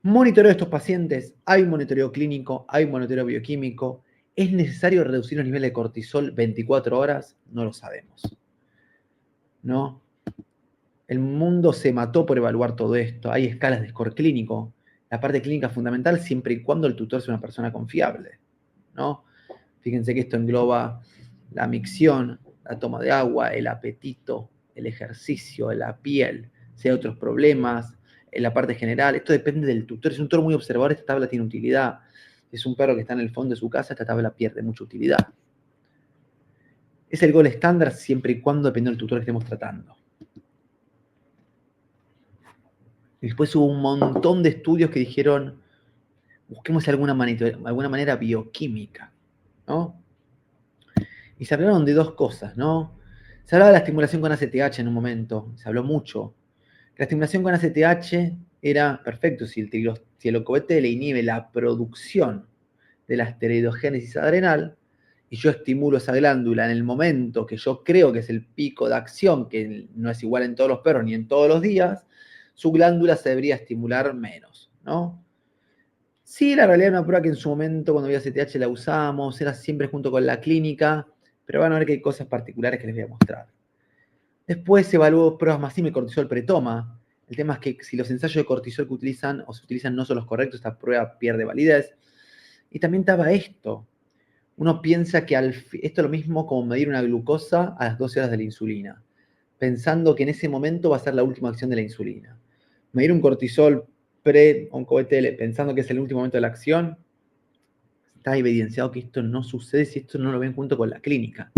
Monitoreo de estos pacientes, hay monitoreo clínico, hay monitoreo bioquímico. ¿Es necesario reducir los niveles de cortisol 24 horas? No lo sabemos, ¿no? El mundo se mató por evaluar todo esto. Hay escalas de score clínico. La parte clínica es fundamental siempre y cuando el tutor sea una persona confiable, ¿no? Fíjense que esto engloba la micción, la toma de agua, el apetito, el ejercicio, la piel, si hay otros problemas, en la parte general. Esto depende del tutor. Si es un tutor muy observador, esta tabla tiene utilidad. Si es un perro que está en el fondo de su casa, esta tabla pierde mucha utilidad. Es el gol estándar siempre y cuando depende del tutor que estemos tratando. Y después hubo un montón de estudios que dijeron, busquemos alguna manera bioquímica, ¿no? Y se hablaron de dos cosas, ¿no? Se hablaba de la estimulación con ACTH en un momento, se habló mucho. La estimulación con ACTH era perfecto si el OCBT le inhibe la producción de la esteroidogénesis adrenal y yo estimulo esa glándula en el momento que yo creo que es el pico de acción, que no es igual en todos los perros ni en todos los días, su glándula se debería estimular menos, ¿no? Sí, la realidad es una prueba que en su momento, cuando había CTH, la usamos, era siempre junto con la clínica, pero van a ver que hay cosas particulares que les voy a mostrar. Después se evaluó pruebas masivas de cortisol pretoma. El tema es que si los ensayos de cortisol que utilizan o se utilizan no son los correctos, esta prueba pierde validez. Y también estaba esto. Uno piensa que esto es lo mismo como medir una glucosa a las 12 horas de la insulina, pensando que en ese momento va a ser la última acción de la insulina. Medir un cortisol pre-ONCO-BTL pensando que es el último momento de la acción, está evidenciado que esto no sucede si esto no lo ven junto con la clínica.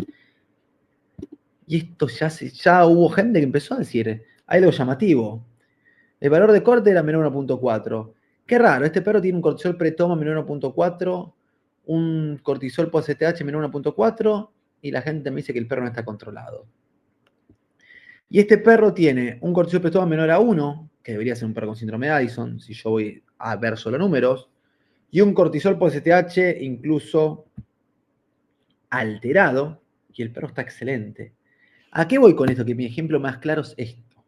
Y esto ya hubo gente que empezó a decir, hay algo llamativo. El valor de corte era menor a 1.4. Qué raro, este perro tiene un cortisol pretoma menor a 1.4, un cortisol post-CTH menor a 1.4, y la gente me dice que el perro no está controlado. Y este perro tiene un cortisol pretoma menor a 1, que debería ser un perro con síndrome de Addison, si yo voy a ver solo números, y un cortisol por STH incluso alterado, y el perro está excelente. ¿A qué voy con esto? Que mi ejemplo más claro es esto.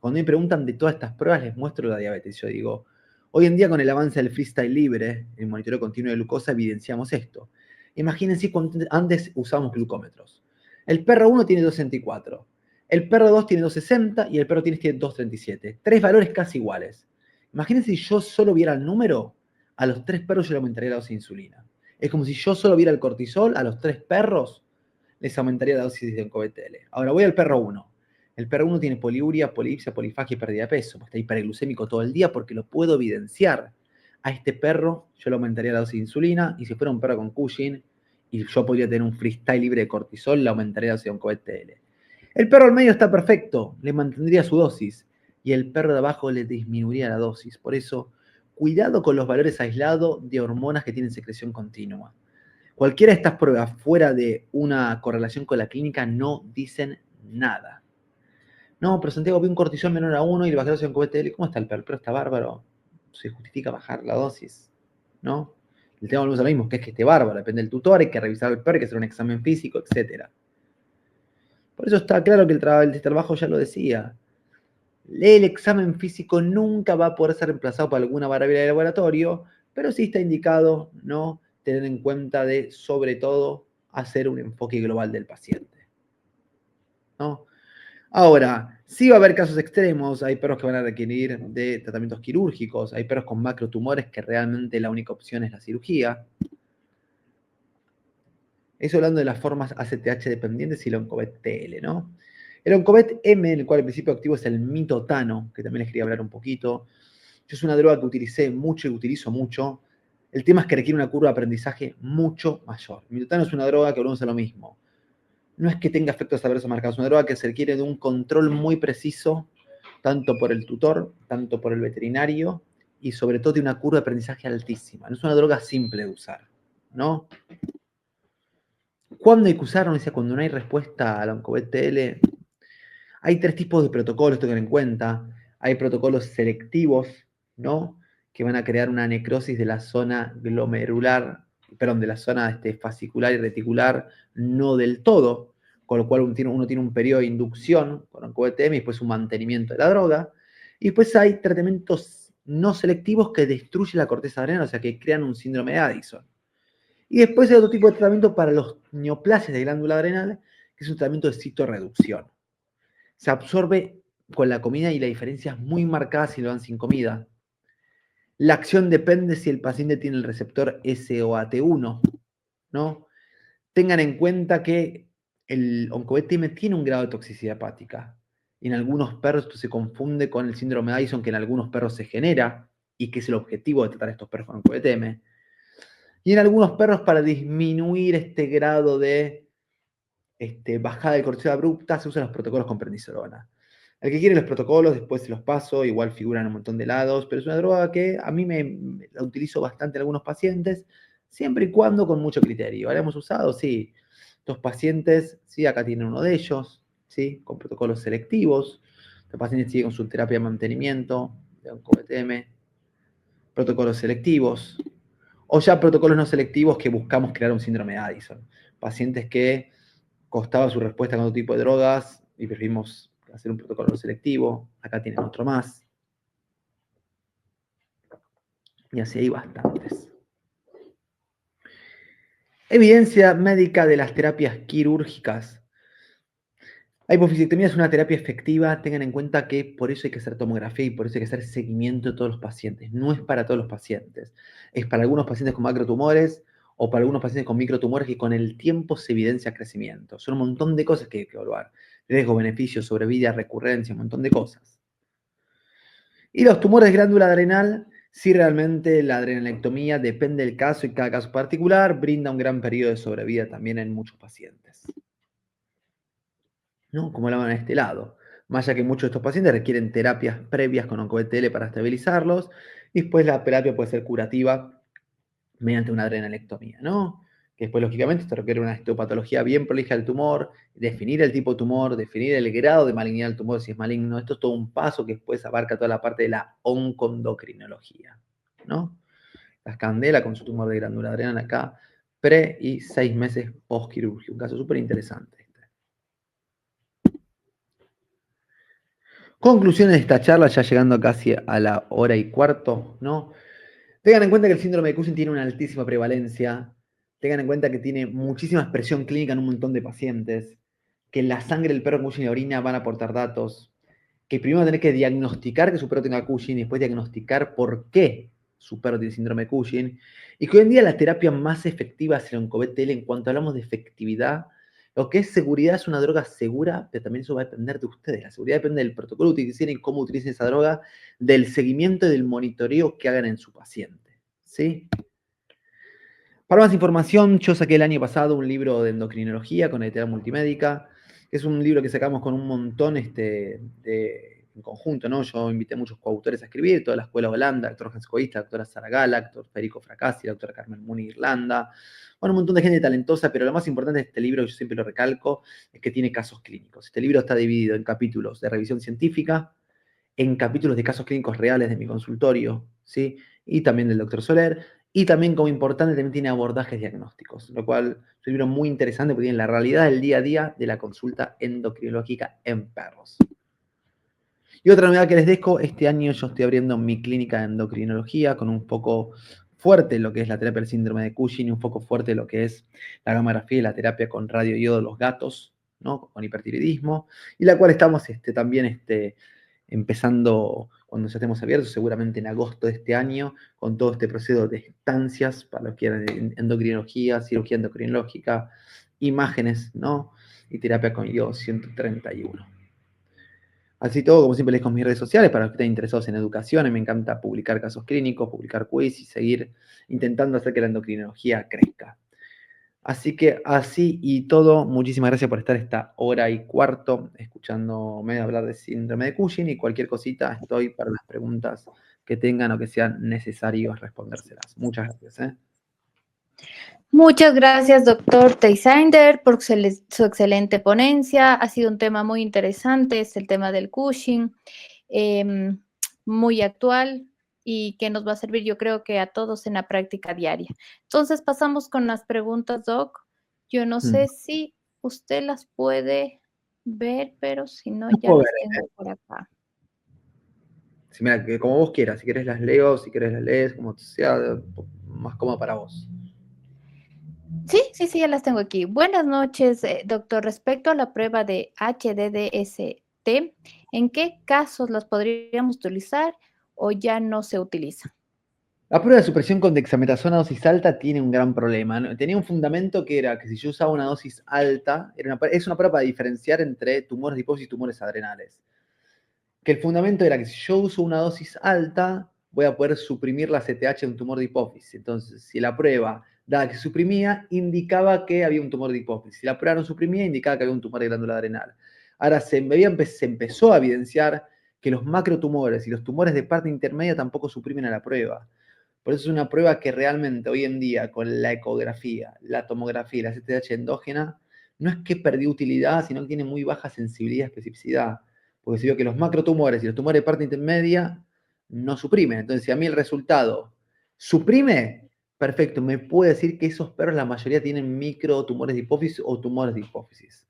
Cuando me preguntan de todas estas pruebas, les muestro la diabetes. Yo digo, hoy en día con el avance del freestyle libre, el monitoreo continuo de glucosa, evidenciamos esto. Imagínense cuando antes usábamos glucómetros. El perro 1 tiene 264, el perro 2 tiene 260 y el perro 3 tiene 237. Tres valores casi iguales. Imagínense si yo solo viera el número, a los tres perros yo le aumentaría la dosis de insulina. Es como si yo solo viera el cortisol, a los tres perros les aumentaría la dosis de Oncobet-L. Ahora voy al perro 1. El perro 1 tiene poliuria, polipsia, polifagia y pérdida de peso. Está hiperglucémico todo el día porque lo puedo evidenciar. A este perro yo le aumentaría la dosis de insulina y si fuera un perro con Cushing y yo podría tener un freestyle libre de cortisol, le aumentaría la dosis de Oncobet-L. El perro al medio está perfecto, le mantendría su dosis y el perro de abajo le disminuiría la dosis. Por eso, cuidado con los valores aislados de hormonas que tienen secreción continua. Cualquiera de estas pruebas fuera de una correlación con la clínica no dicen nada. No, pero Santiago, vi un cortisol menor a 1 y le bajé la dosis con BTL. ¿Cómo está el perro? El perro está bárbaro. Se justifica bajar la dosis, ¿no? El tema volvemos a lo mismo, que es que esté bárbaro. Depende del tutor, hay que revisar al perro, hay que hacer un examen físico, etc. Por eso está claro que el trabajo ya lo decía. El examen físico nunca va a poder ser reemplazado por alguna variable de laboratorio, pero sí está indicado, ¿no?, tener en cuenta de, sobre todo, hacer un enfoque global del paciente, ¿no? Ahora, sí va a haber casos extremos, hay perros que van a requerir de tratamientos quirúrgicos, hay perros con macrotumores que realmente la única opción es la cirugía. Eso hablando de las formas ACTH dependientes y el Oncobet-TL, ¿no? El Oncobet-M, en el cual el principio activo es el mitotano, que también les quería hablar un poquito. Yo es una droga que utilicé mucho y utilizo mucho. El tema es que requiere una curva de aprendizaje mucho mayor. El mitotano es una droga que volvemos a lo mismo. No es que tenga efectos adversos marcados, es una droga que se requiere de un control muy preciso, tanto por el tutor, tanto por el veterinario, y sobre todo de una curva de aprendizaje altísima. No es una droga simple de usar, ¿no? ¿Cuándo hay que usarlo? Cuando no hay respuesta al Oncobet-TL. Hay tres tipos de protocolos que tener en cuenta. Hay protocolos selectivos, ¿no?, que van a crear una necrosis de la zona glomerular, perdón, de la zona fascicular y reticular, no del todo, con lo cual uno tiene un periodo de inducción con Oncobet-M y después un mantenimiento de la droga. Y después hay tratamientos no selectivos que destruyen la corteza adrenal, o sea, que crean un síndrome de Addison. Y después hay otro tipo de tratamiento para los neoplasias de glándula adrenal, que es un tratamiento de citorreducción. Se absorbe con la comida y la diferencia es muy marcada si lo dan sin comida. La acción depende si el paciente tiene el receptor SOAT1, ¿no? Tengan en cuenta que el Oncobet-M tiene un grado de toxicidad hepática. En algunos perros esto se confunde con el síndrome de Addison, que en algunos perros se genera, y que es el objetivo de tratar a estos perros con Oncobet-M. Y en algunos perros, para disminuir este grado de bajada de cortisol abrupta, se usan los protocolos con prednisolona. El que quiere los protocolos, después se los paso, igual figuran en un montón de lados, pero es una droga que a mí la utilizo bastante en algunos pacientes, siempre y cuando con mucho criterio. ¿La hemos usado? Sí. Estos pacientes, sí, acá tienen uno de ellos, sí, con protocolos selectivos. Los pacientes siguen con su terapia de mantenimiento, de Oncobet-M, protocolos selectivos, o ya protocolos no selectivos que buscamos crear un síndrome de Addison. Pacientes que costaba su respuesta con otro tipo de drogas y preferimos hacer un protocolo no selectivo. Acá tienen otro más. Y así hay bastantes. Evidencia médica de las terapias quirúrgicas. La hipofisectomía es una terapia efectiva. Tengan en cuenta que por eso hay que hacer tomografía y por eso hay que hacer seguimiento de todos los pacientes. No es para todos los pacientes. Es para algunos pacientes con macrotumores o para algunos pacientes con microtumores que con el tiempo se evidencia crecimiento. Son un montón de cosas que hay que evaluar. Riesgo, beneficio, sobrevida, recurrencia, un montón de cosas. Y los tumores de glándula adrenal, si realmente la adrenalectomía depende del caso y cada caso particular, brinda un gran periodo de sobrevida también en muchos pacientes, ¿no? Como lo van a este lado. Más allá que muchos de estos pacientes requieren terapias previas con Oncobet-TL para estabilizarlos, y después la terapia puede ser curativa mediante una adrenalectomía, ¿no? que después, lógicamente, esto requiere una histopatología bien prolija del tumor, definir el tipo de tumor, definir el grado de malignidad del tumor, si es maligno. Esto es todo un paso que después abarca toda la parte de la oncoendocrinología, ¿no? Las Candela con su tumor de glándula adrenal acá, pre y 6 meses postquirúrgico. Un caso súper interesante. Conclusiones de esta charla, ya llegando casi a la hora y cuarto, ¿no? Tengan en cuenta que el síndrome de Cushing tiene una altísima prevalencia. Tengan en cuenta que tiene muchísima expresión clínica en un montón de pacientes. Que la sangre del perro Cushing y la orina van a aportar datos. Que primero van a tener que diagnosticar que su perro tenga Cushing y después diagnosticar por qué su perro tiene síndrome de Cushing. Y que hoy en día la terapia más efectiva es el Oncobet-TL. En cuanto hablamos de efectividad, lo que es seguridad es una droga segura, pero también eso va a depender de ustedes. La seguridad depende del protocolo que utilicen y cómo utilicen esa droga, del seguimiento y del monitoreo que hagan en su paciente. ¿Sí? Para más información, yo saqué el año pasado un libro de endocrinología con editorial multimédica, que es un libro que sacamos con un montón en conjunto, ¿no? Yo invité a muchos coautores a escribir, toda la escuela Holanda, el doctor Hans Coista, la doctora Sara Gala, el doctor Federico Fracassi, la doctora Carmen Muni Irlanda, bueno, un montón de gente talentosa, pero lo más importante de este libro, yo siempre lo recalco, es que tiene casos clínicos. Este libro está dividido en capítulos de revisión científica, en capítulos de casos clínicos reales de mi consultorio, ¿sí? Y también del doctor Soler, y también como importante también tiene abordajes diagnósticos, lo cual es un libro muy interesante porque tiene la realidad del día a día de la consulta endocrinológica en perros. Y otra novedad que les dejo, este año yo estoy abriendo mi clínica de endocrinología con un foco fuerte en lo que es la terapia del síndrome de Cushing y un foco fuerte en lo que es la gamografía y la terapia con radioiodo de los gatos, ¿no? Con hipertiroidismo, y la cual estamos también empezando cuando ya estemos abiertos, seguramente en agosto de este año, con todo este proceso de estancias para los que quieran endocrinología, cirugía endocrinológica, imágenes, ¿no? Y terapia con IO 131. Así todo, como siempre les dejo mis redes sociales para los que estén interesados en educación. A mí me encanta publicar casos clínicos, publicar quiz y seguir intentando hacer que la endocrinología crezca. Así que así y todo, muchísimas gracias por estar esta hora y cuarto escuchándome hablar de síndrome de Cushing y cualquier cosita estoy para las preguntas que tengan o que sean necesarios respondérselas. Muchas gracias. Muchas gracias, doctor Teisander, por su excelente ponencia. Ha sido un tema muy interesante, es el tema del Cushing, muy actual y que nos va a servir, yo creo que a todos en la práctica diaria. Entonces, pasamos con las preguntas, Doc. Yo no sé si usted las puede ver, pero si no, ya las tengo por acá. Si, mira, que como vos quieras, si querés las leo, si querés las lees, como sea más cómodo para vos. Sí, ya las tengo aquí. Buenas noches, doctor. Respecto a la prueba de HDDST, ¿en qué casos las podríamos utilizar o ya no se utiliza? La prueba de supresión con dexametasona a dosis alta tiene un gran problema, ¿no? Tenía un fundamento que era que si yo usaba una dosis alta, es una prueba para diferenciar entre tumores de hipófisis y tumores adrenales. Que el fundamento era que si yo uso una dosis alta, voy a poder suprimir la CTH de un tumor de hipófisis. Entonces, si la prueba dada que suprimía, indicaba que había un tumor de hipófisis. Si la prueba no suprimía, indicaba que había un tumor de glándula adrenal. Ahora se empezó a evidenciar que los macrotumores y los tumores de parte intermedia tampoco suprimen a la prueba. Por eso es una prueba que realmente hoy en día, con la ecografía, la tomografía y la CTH endógena, no es que perdió utilidad, sino que tiene muy baja sensibilidad y especificidad. Porque se vio que los macrotumores y los tumores de parte intermedia no suprimen. Entonces, si a mí el resultado suprime, perfecto, me puede decir que esos perros, la mayoría tienen microtumores de hipófisis o tumores de hipófisis.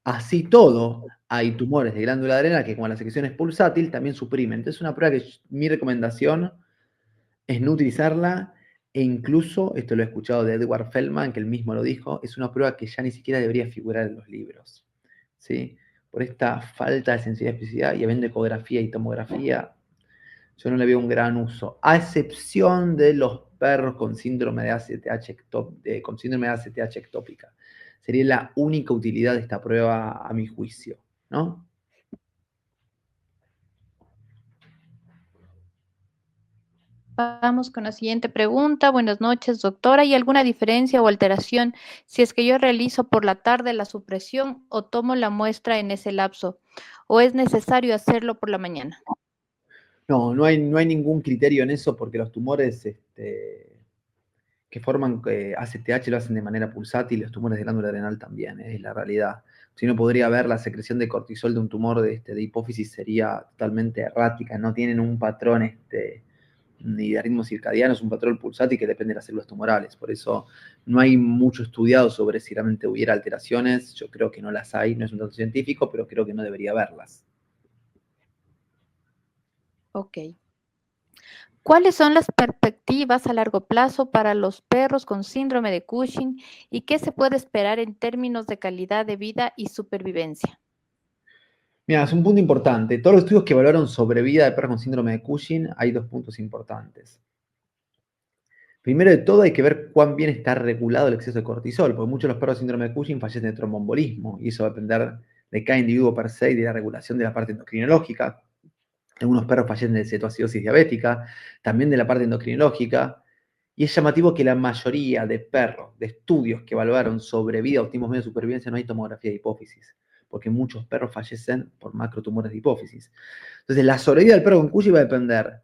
Así todo, hay tumores de glándula adrenal que, como la secreción es pulsátil, también suprimen. Entonces, es una prueba que mi recomendación es no utilizarla, e incluso, esto lo he escuchado de Edward Feldman, que él mismo lo dijo, es una prueba que ya ni siquiera debería figurar en los libros, ¿sí? Por esta falta de sensibilidad y especificidad, y habiendo ecografía y tomografía, yo no le veo un gran uso, a excepción de los perros con síndrome de ACTH ectópica. Sería la única utilidad de esta prueba a mi juicio, ¿no? Vamos con la siguiente pregunta. Buenas noches, doctora. ¿Hay alguna diferencia o alteración si es que yo realizo por la tarde la supresión o tomo la muestra en ese lapso? ¿O es necesario hacerlo por la mañana? No hay ningún criterio en eso porque los tumores que forman ACTH lo hacen de manera pulsátil, los tumores de glándula adrenal también, es la realidad. Si uno podría ver la secreción de cortisol de un tumor de hipófisis sería totalmente errática, no tienen un patrón ni de ritmo circadiano, es un patrón pulsátil que depende de las células tumorales. Por eso no hay mucho estudiado sobre si realmente hubiera alteraciones. Yo creo que no las hay, no es un dato científico, pero creo que no debería haberlas. Ok. ¿Cuáles son las perspectivas a largo plazo para los perros con síndrome de Cushing y qué se puede esperar en términos de calidad de vida y supervivencia? Mira, es un punto importante. Todos los estudios que evaluaron sobrevida de perros con síndrome de Cushing, hay dos puntos importantes. Primero de todo hay que ver cuán bien está regulado el exceso de cortisol, porque muchos de los perros con síndrome de Cushing fallecen de tromboembolismo, y eso va a depender de cada individuo per se y de la regulación de la parte endocrinológica. Algunos perros fallecen de cetoacidosis diabética, también de la parte endocrinológica, y es llamativo que la mayoría de perros, de estudios que evaluaron sobrevida o últimos medios de supervivencia, no hay tomografía de hipófisis, porque muchos perros fallecen por macrotumores de hipófisis. Entonces, la sobrevida del perro con Cushing va a depender,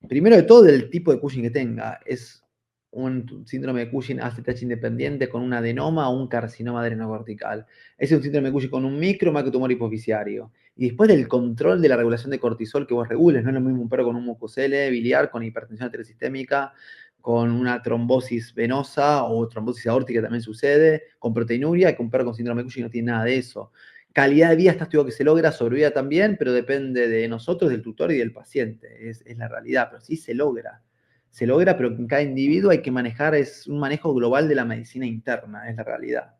primero de todo, del tipo de Cushing que tenga. Es un síndrome de Cushing ACTH independiente con un adenoma o un carcinoma adrenocortical. Es un síndrome de Cushing con un micro o macrotumor hipofisiario. Y después del control de la regulación de cortisol que vos regules, no es lo mismo un perro con un mucosele biliar, con hipertensión arterial sistémica, con una trombosis venosa o trombosis aórtica que también sucede, con proteinuria, que un perro con síndrome de Cushing no tiene nada de eso. Calidad de vida está estudiado que se logra, sobrevida también, pero depende de nosotros, del tutor y del paciente. Es la realidad, pero sí se logra. Se logra, pero en cada individuo hay que manejar, es un manejo global de la medicina interna, es la realidad.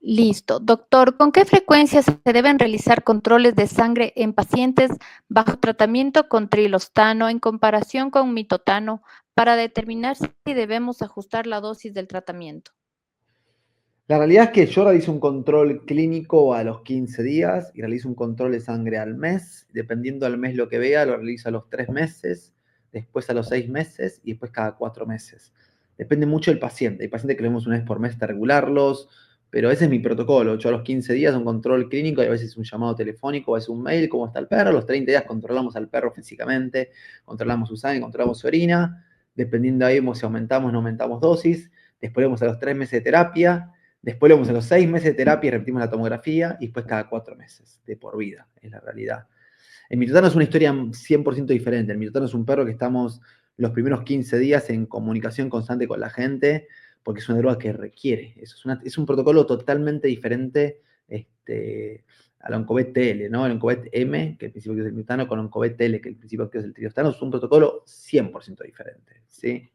Listo. Doctor, ¿con qué frecuencia se deben realizar controles de sangre en pacientes bajo tratamiento con trilostano en comparación con mitotano para determinar si debemos ajustar la dosis del tratamiento? La realidad es que yo realizo un control clínico a los 15 días y realizo un control de sangre al mes. Dependiendo del mes lo que vea, lo realizo a los 3 meses, después a los 6 meses y después cada 4 meses. Depende mucho del paciente. Hay pacientes que lo vemos una vez por mes hasta regularlos, pero ese es mi protocolo. Yo a los 15 días un control clínico y a veces un llamado telefónico, a veces un mail, cómo está el perro. A los 30 días controlamos al perro físicamente, controlamos su sangre, controlamos su orina. Dependiendo de ahí si aumentamos o no aumentamos dosis. Después vamos a los 3 meses de terapia. Después lo vamos a los 6 meses de terapia y repetimos la tomografía y después cada 4 meses, de por vida, es la realidad. El mitotano es una historia 100% diferente. El mitotano es un perro que estamos los primeros 15 días en comunicación constante con la gente porque es una droga que requiere. Es un protocolo totalmente diferente al Oncovet TL, ¿no? El Oncovet M, que el principio que es el mitotano, con Oncovet TL, que el principio que es el trilostano, es un protocolo 100% diferente, ¿sí?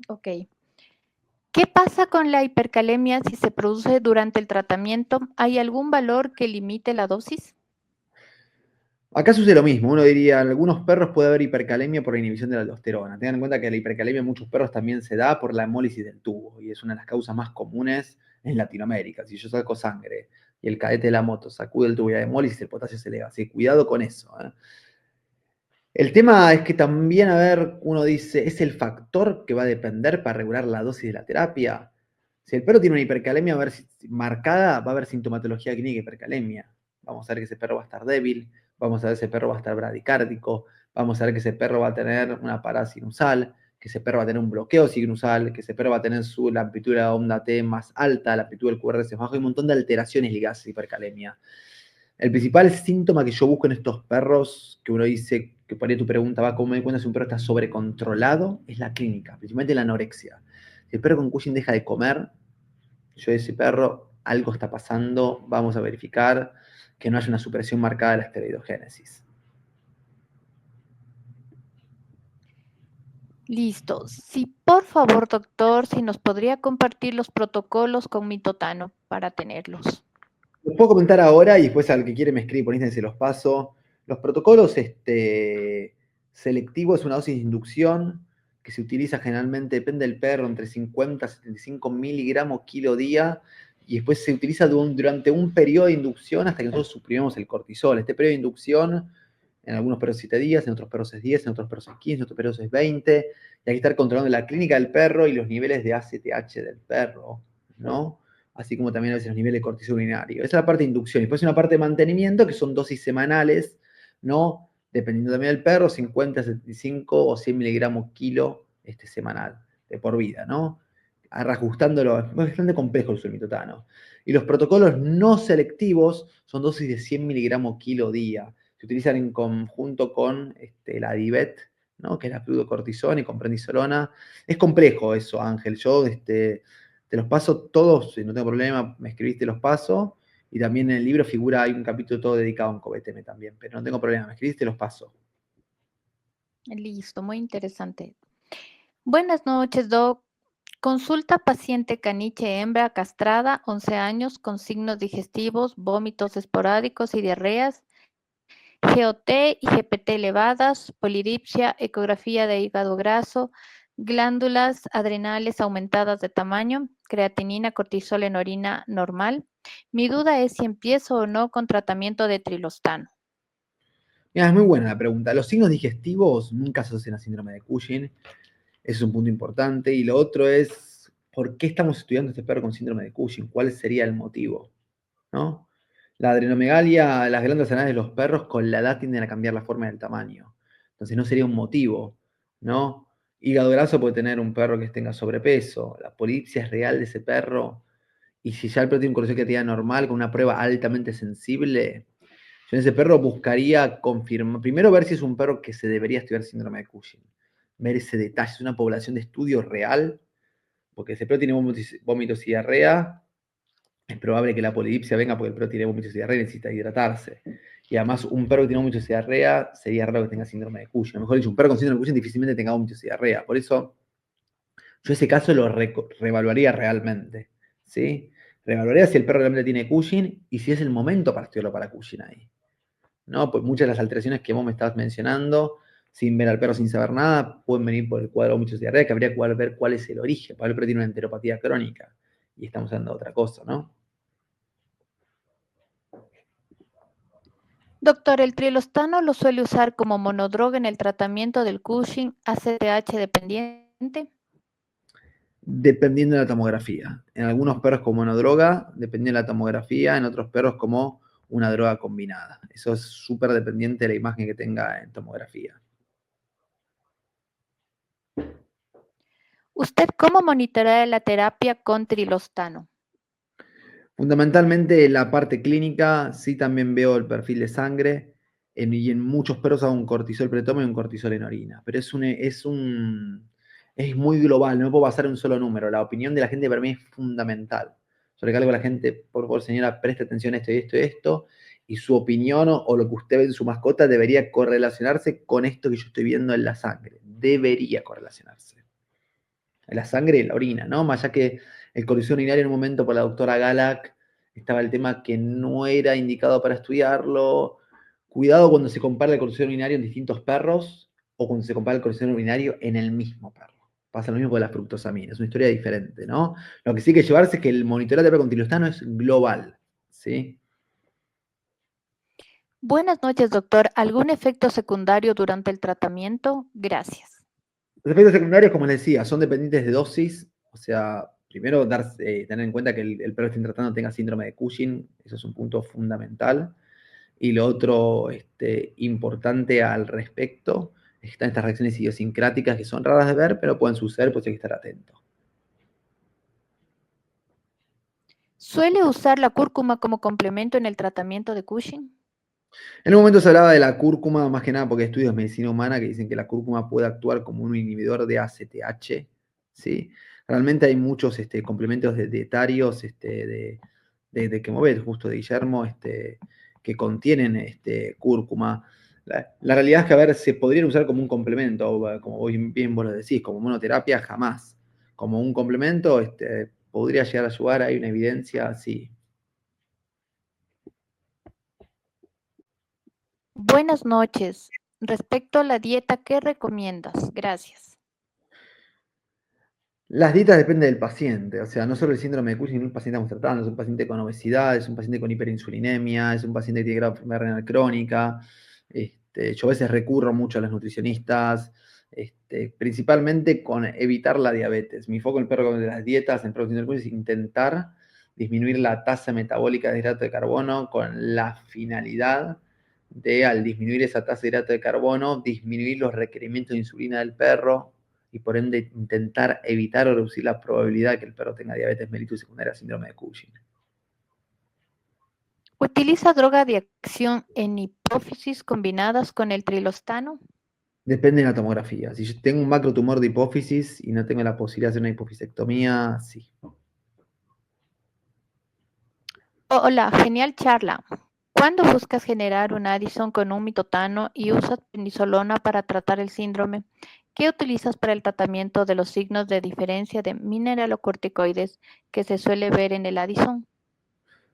Ok. ¿Qué pasa con la hipercalemia si se produce durante el tratamiento? ¿Hay algún valor que limite la dosis? Acá sucede lo mismo, uno diría, en algunos perros puede haber hipercalemia por la inhibición de la aldosterona. Tengan en cuenta que la hipercalemia en muchos perros también se da por la hemólisis del tubo y es una de las causas más comunes en Latinoamérica. Si yo saco sangre y el cadete de la moto sacude el tubo y hay hemólisis, el potasio se eleva. Así que cuidado con eso. El tema es que también, a ver, uno dice, ¿es el factor que va a depender para regular la dosis de la terapia? Si el perro tiene una hipercalemia marcada, va a haber sintomatología clínica de hipercalemia. Vamos a ver que ese perro va a estar débil, vamos a ver que ese perro va a estar bradicárdico, vamos a ver que ese perro va a tener una parada sinusal, que ese perro va a tener un bloqueo sinusal, que ese perro va a tener la amplitud de la onda T más alta, la amplitud del QRS más bajo, hay un montón de alteraciones ligadas a la hipercalemia. El principal síntoma que yo busco en estos perros, que uno dice, que por ahí tu pregunta va, ¿cómo me doy cuenta si un perro está sobrecontrolado? Es la clínica, principalmente la anorexia. Si el perro con Cushing deja de comer, yo ese perro, algo está pasando, vamos a verificar que no haya una supresión marcada de la esteroidogénesis. Listo. Sí, por favor, doctor, si nos podría compartir los protocolos con mitotano para tenerlos. Los puedo comentar ahora y después al que quiere me escribe por Instagram y se los paso. Los protocolos selectivos es una dosis de inducción que se utiliza generalmente, depende del perro, entre 50 y 75 miligramos kilo día, y después se utiliza durante un periodo de inducción hasta que nosotros suprimimos el cortisol. Este periodo de inducción, en algunos perros es 7 días, en otros perros es 10, en otros perros es 15, en otros perros es 20, y hay que estar controlando la clínica del perro y los niveles de ACTH del perro, ¿no? Así como también a veces los niveles de cortisol urinario. Esa es la parte de inducción. Y después hay una parte de mantenimiento, que son dosis semanales, ¿no? dependiendo también del perro, 50, 75 o 100 miligramos kilo semanal, de por vida, ¿no? Ajustándolo, es bastante complejo el sulmitotano. Y los protocolos no selectivos son dosis de 100 miligramos kilo día. Se utilizan en conjunto con la Divet, ¿no? Que es la fluocortisona y con prednisolona. Es complejo eso, Ángel. Yo te los paso todos, no tengo problema, me escribiste los pasos. Y también en el libro figura, hay un capítulo todo dedicado a un CoBTM también, pero no tengo problema, me escribiste los paso. Listo, muy interesante. Buenas noches, Doc. Consulta paciente caniche hembra castrada, 11 años, con signos digestivos, vómitos esporádicos y diarreas, GOT y GPT elevadas, polidipsia, ecografía de hígado graso, glándulas adrenales aumentadas de tamaño, creatinina, cortisol en orina normal. Mi duda es si empiezo o no con tratamiento de trilostano. Mira, es muy buena la pregunta. Los signos digestivos nunca se asocian a síndrome de Cushing. Ese es un punto importante. Y lo otro es, ¿por qué estamos estudiando este perro con síndrome de Cushing? ¿Cuál sería el motivo? ¿No? La adrenomegalia, las glándulas adrenales de los perros con la edad tienden a cambiar la forma y el tamaño. Entonces no sería un motivo, ¿no? Hígado graso puede tener un perro que tenga sobrepeso. La polipsia es real de ese perro. Y si ya el perro tiene un corazón que actividad normal, con una prueba altamente sensible, yo en ese perro buscaría confirmar, primero ver si es un perro que se debería estudiar síndrome de Cushing. Ver ese detalle, es una población de estudio real, porque ese perro tiene vómitos y diarrea, es probable que la polidipsia venga porque el perro tiene vómitos y diarrea y necesita hidratarse. Y además, un perro que tiene vómitos y diarrea, sería raro que tenga síndrome de Cushing. Mejor dicho, un perro con síndrome de Cushing difícilmente tenga vómitos y diarrea. Por eso, yo ese caso lo reevaluaría realmente, ¿sí? Reevaluaría si el perro realmente tiene Cushing y si es el momento para estudiarlo para Cushing ahí. ¿No? Pues muchas de las alteraciones que vos me estabas mencionando, sin ver al perro, sin saber nada, pueden venir por el cuadro de vómitos y diarrea, que habría que ver cuál es el origen. Para el perro tiene una enteropatía crónica y estamos hablando de otra cosa, ¿no? Doctor, ¿el trilostano lo suele usar como monodroga en el tratamiento del Cushing ACTH dependiente? Dependiendo de la tomografía. En algunos perros como una droga, dependiendo de la tomografía, en otros perros como una droga combinada. Eso es súper dependiente de la imagen que tenga en tomografía. ¿Usted cómo monitorea la terapia con trilostano? Fundamentalmente la parte clínica, sí también veo el perfil de sangre y en muchos perros hago un cortisol pretomo y un cortisol en orina, pero es muy global, no puedo basar en un solo número. La opinión de la gente para mí es fundamental. Yo le cargo a la gente, por favor señora, preste atención a esto y esto y esto, y su opinión o lo que usted ve en su mascota debería correlacionarse con esto que yo estoy viendo en la sangre. Debería correlacionarse. En la sangre y en la orina, ¿no? Más allá que el cortisol urinario en un momento por la doctora Galak estaba el tema que no era indicado para estudiarlo. Cuidado cuando se compara el cortisol urinario en distintos perros o cuando se compara el cortisol urinario en el mismo perro. Pasa lo mismo con la fructosamina, es una historia diferente, ¿no? Lo que sí hay que llevarse es que el monitoreo de con tilostano es global, ¿sí? Buenas noches, doctor. ¿Algún efecto secundario durante el tratamiento? Gracias. Los efectos secundarios, como les decía, son dependientes de dosis, o sea, primero tener en cuenta que el perro que estén tratando tenga síndrome de Cushing, eso es un punto fundamental. Y lo otro importante al respecto, están estas reacciones idiosincráticas que son raras de ver, pero pueden suceder, pues hay que estar atento. ¿Suele usar la cúrcuma como complemento en el tratamiento de Cushing? En un momento se hablaba de la cúrcuma, más que nada porque hay estudios de medicina humana que dicen que la cúrcuma puede actuar como un inhibidor de ACTH, ¿sí? Realmente hay muchos complementos dietarios de Kemovet, justo de Guillermo, que contienen cúrcuma. La realidad es que, a ver, se podrían usar como un complemento, como bien vos lo decís, como monoterapia, jamás. Como un complemento, podría llegar a ayudar, hay una evidencia, sí. Buenas noches. Respecto a la dieta, ¿qué recomiendas? Gracias. Las dietas dependen del paciente, o sea, no solo el síndrome de Cushing, un paciente estamos tratando, es un paciente con obesidad, es un paciente con hiperinsulinemia, es un paciente que tiene grave enfermedad renal crónica. Yo a veces recurro mucho a los nutricionistas, principalmente con evitar la diabetes. Mi foco en el perro con las dietas, en el perro con síndrome de Cushing, es intentar disminuir la tasa metabólica de hidrato de carbono con la finalidad de, al disminuir esa tasa de hidrato de carbono, disminuir los requerimientos de insulina del perro y por ende intentar evitar o reducir la probabilidad de que el perro tenga diabetes mellitus secundaria síndrome de Cushing. ¿Utiliza droga de acción en hipófisis combinadas con el trilostano? Depende de la tomografía. Si yo tengo un macrotumor de hipófisis y no tengo la posibilidad de hacer una hipofisectomía, sí. Hola, genial charla. ¿Cuándo buscas generar un Addison con un mitotano y usas prednisolona para tratar el síndrome? ¿Qué utilizas para el tratamiento de los signos de diferencia de mineralocorticoides que se suele ver en el Addison?